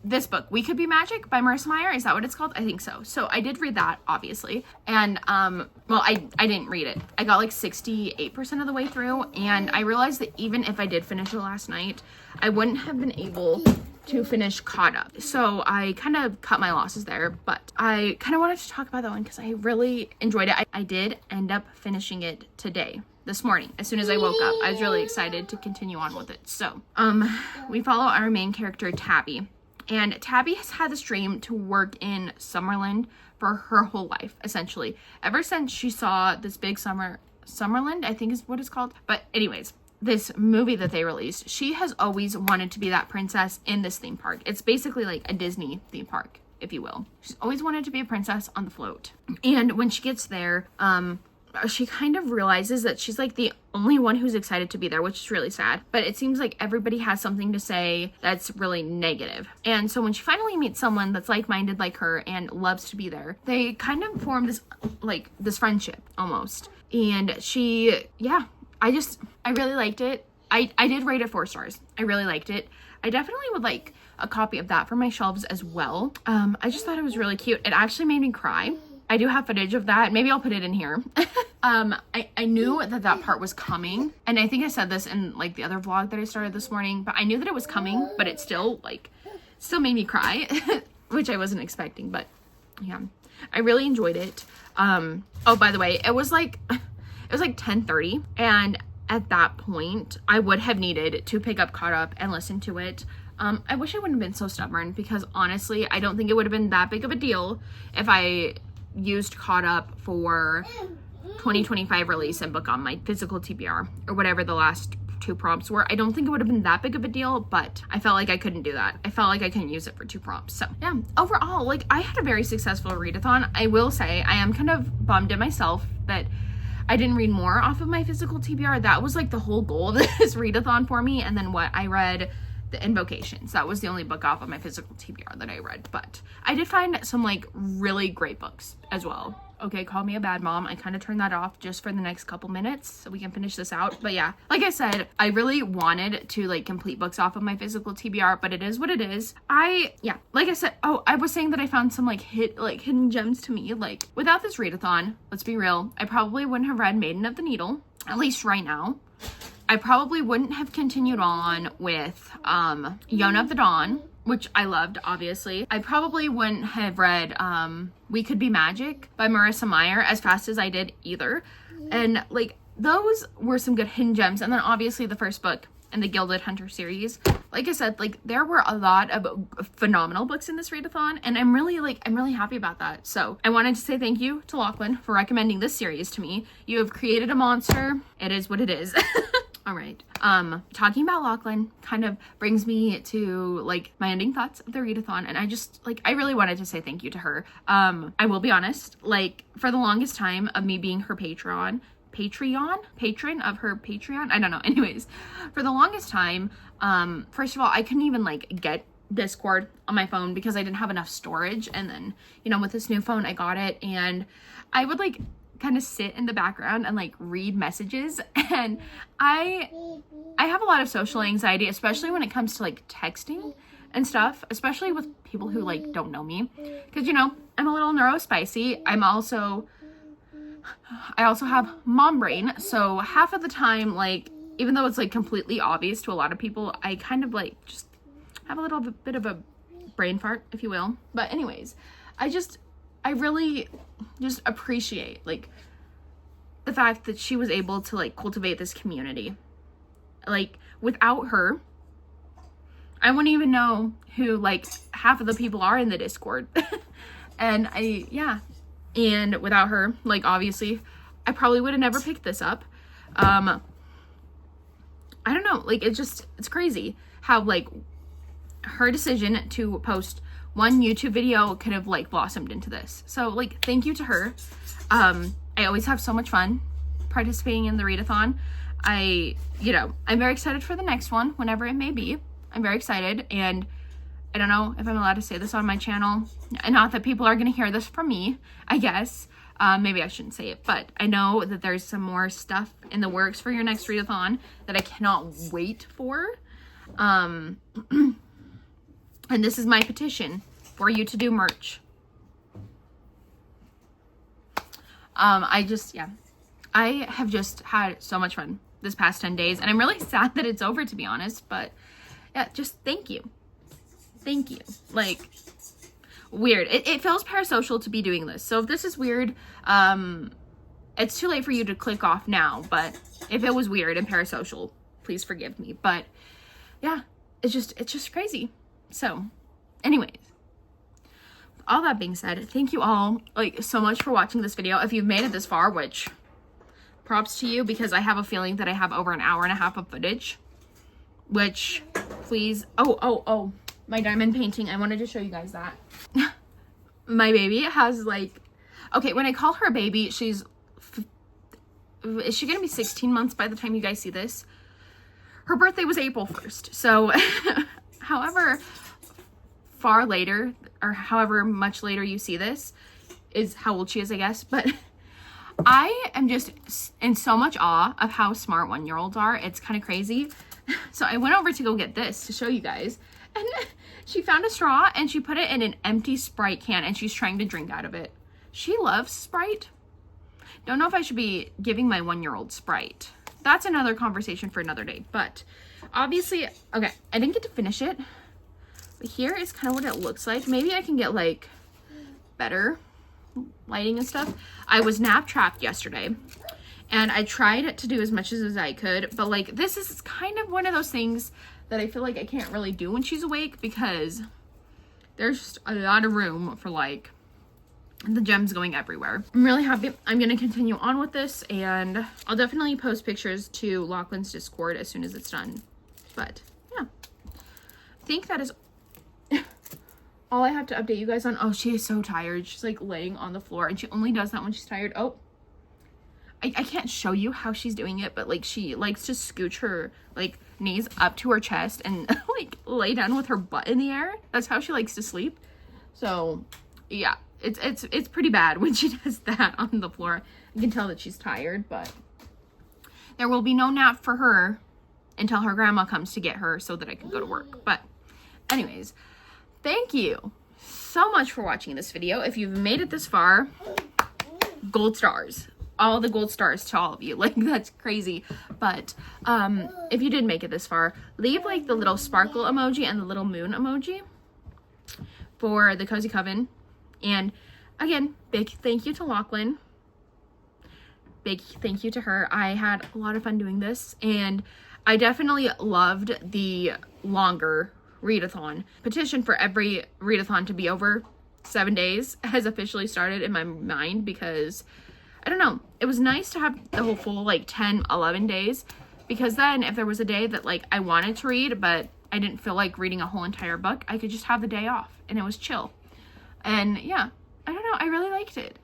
This book, We Could Be Magic by Marissa Meyer. Is that what it's called? I think so. So I did read that, obviously. And, well, I didn't read it. I got like 68% of the way through. And I realized that even if I did finish it last night, I wouldn't have been able to finish Caught Up. So I kind of cut my losses there, but I kind of wanted to talk about that one because I really enjoyed it. I did end up finishing it today. This morning, as soon as I woke up. I was really excited to continue on with it. So, we follow our main character, Tabby. And Tabby has had this dream to work in Summerland for her whole life, essentially. Ever since she saw this big Summerland, I think is what it's called. But anyways, this movie that they released, she has always wanted to be that princess in this theme park. It's basically like a Disney theme park, if you will. She's always wanted to be a princess on the float. And when she gets there, she kind of realizes that she's like the only one who's excited to be there, which is really sad. But it seems like everybody has something to say that's really negative. And so when she finally meets someone that's like-minded like her and loves to be there, they kind of form this friendship almost. And I really liked it. I did rate it 4 stars. I really liked it. I definitely would like a copy of that for my shelves as well. I just thought it was really cute. It actually made me cry. I do have footage of that. Maybe I'll put it in here. I knew that part was coming. And I think I said this in like the other vlog that I started this morning, but I knew that it was coming, but it still made me cry, which I wasn't expecting, but yeah, I really enjoyed it. Oh, by the way, it was like 10:30. And at that point I would have needed to pick up Caught Up and listen to it. I wish I wouldn't have been so stubborn because honestly, I don't think it would have been that big of a deal if I used Caught Up for 2025 release and book on my physical TBR or whatever the last 2 prompts were. I don't think it would have been that big of a deal, but I felt like I couldn't do that. I felt like I couldn't use it for 2 prompts. So yeah, overall, I had a very successful readathon. I will say I am kind of bummed at myself that I didn't read more off of my physical TBR. That was like the whole goal of this readathon for me. And then what I read, The Invocations. That was the only book off of my physical TBR that I read, but I did find some really great books as well. Okay, call me a bad mom. I kind of turned that off just for the next couple minutes so we can finish this out. But yeah, like I said, I really wanted to complete books off of my physical TBR, but it is what it is. Like I said, I was saying that I found some hidden gems to me. Without this readathon, let's be real, I probably wouldn't have read Maiden of the Needle, at least right now. I probably wouldn't have continued on with Yona of the Dawn, which I loved, obviously. I probably wouldn't have read We Could Be Magic by Marissa Meyer as fast as I did either. And those were some good hidden gems. And then obviously the first book in the Gilded Hunter series. Like I said, there were a lot of phenomenal books in this readathon, and I'm really happy about that. So I wanted to say thank you to Lachlan for recommending this series to me. You have created a monster. It is what it is. All right. Talking about Lachlan kind of brings me to my ending thoughts of the readathon, and I just I really wanted to say thank you to her. I will be honest, for the longest time of me being her patron of her Patreon. I don't know. Anyways, for the longest time, first of all, I couldn't even get Discord on my phone because I didn't have enough storage. And then, with this new phone, I got it, and I would kind of sit in the background and read messages. And I have a lot of social anxiety, especially when it comes to texting and stuff, especially with people who don't know me, because I'm a little neurospicy. I also have mom brain, so half of the time, even though it's completely obvious to a lot of people, I kind of just have a little bit of a brain fart, if you will. But anyways, I I really just appreciate like the fact that she was able to like cultivate this community. Like without her, I wouldn't even know who like half of the people are in the Discord. And and without her, like obviously I probably would have never picked this up. I don't know, like it's crazy how like her decision to post one YouTube video could have like blossomed into this. So like thank you to her. I always have so much fun participating in the Readathon. I'm very excited for the next one, whenever it may be. I'm very excited, and I don't know if I'm allowed to say this on my channel. And not that people are going to hear this from me, I guess. Maybe I shouldn't say it, but I know that there's some more stuff in the works for your next Readathon that I cannot wait for. And this is my petition for you to do merch. I have just had so much fun this past 10 days, and I'm really sad that it's over, to be honest, but yeah, just thank you. Thank you. Like, weird. It feels parasocial to be doing this. So if this is weird, it's too late for you to click off now, but if it was weird and parasocial, please forgive me. But yeah, it's just crazy. So anyways, all that being said, thank you all like so much for watching this video. If you've made it this far, which props to you, because I have a feeling that I have over an hour and a half of footage, which please, oh, my diamond painting. I wanted to show you guys that. My baby has like, okay, when I call her a baby, is she gonna be 16 months by the time you guys see this? Her birthday was April 1st. So however far later, or however much later you see this, is how old she is, I guess. But I am just in so much awe of how smart 1-year-olds are. It's kind of crazy. So I went over to go get this to show you guys, and she found a straw and she put it in an empty Sprite can, and she's trying to drink out of it. She loves Sprite. Don't know if I should be giving my 1-year-old Sprite. That's another conversation for another day. But obviously, okay, I didn't get to finish it, but here is kind of what it looks like. Maybe I can get like better lighting and stuff. I was nap trapped yesterday, and I tried to do as much as I could, but like this is kind of one of those things that I feel like I can't really do when she's awake, because there's just a lot of room for like the gems going everywhere. I'm really happy. I'm going to continue on with this, and I'll definitely post pictures to Lachlan's Discord as soon as it's done. But yeah, I think that is all I have to update you guys on. Oh, she is so tired. She's like laying on the floor, and she only does that when she's tired. Oh, I can't show you how she's doing it, but like she likes to scooch her like knees up to her chest and like lay down with her butt in the air. That's how she likes to sleep. So yeah, it's pretty bad when she does that on the floor. You can tell that she's tired, but there will be no nap for her until her grandma comes to get her so that I can go to work. But anyways, thank you so much for watching this video. If you've made it this far, gold stars. All the gold stars to all of you. Like, that's crazy. But if you did make it this far, leave like the little sparkle emoji and the little moon emoji for the Cozy Coven. And again, big thank you to Lachlan. Big thank you to her. I had a lot of fun doing this, and I definitely loved the longer readathon. Petition for every readathon to be over 7 days has officially started in my mind, because I don't know, it was nice to have the whole full like 10-11 days, because then if there was a day that like I wanted to read but I didn't feel like reading a whole entire book, I could just have the day off and it was chill. And yeah, I don't know, I really liked it.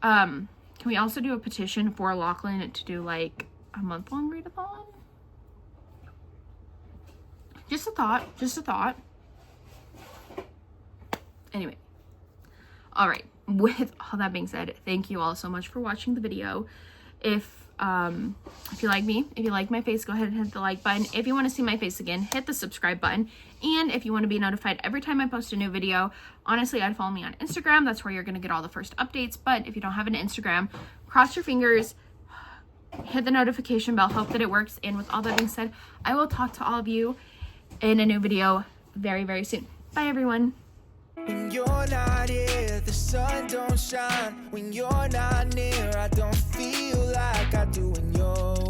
Can we also do a petition for Lachlan to do like a month-long readathon? Just a thought. Anyway, all right, with all that being said, thank you all so much for watching the video. If you like me, if you like my face, go ahead and hit the like button. If you want to see my face again, hit the subscribe button. And if you want to be notified every time I post a new video, honestly, I'd follow me on Instagram. That's where you're going to get all the first updates. But if you don't have an Instagram, cross your fingers, hit the notification bell, hope that it works. And with all that being said, I will talk to all of you in a new video very, very soon. Bye, everyone. When you're not here, the sun don't When you're not near, I don't feel like I do when you're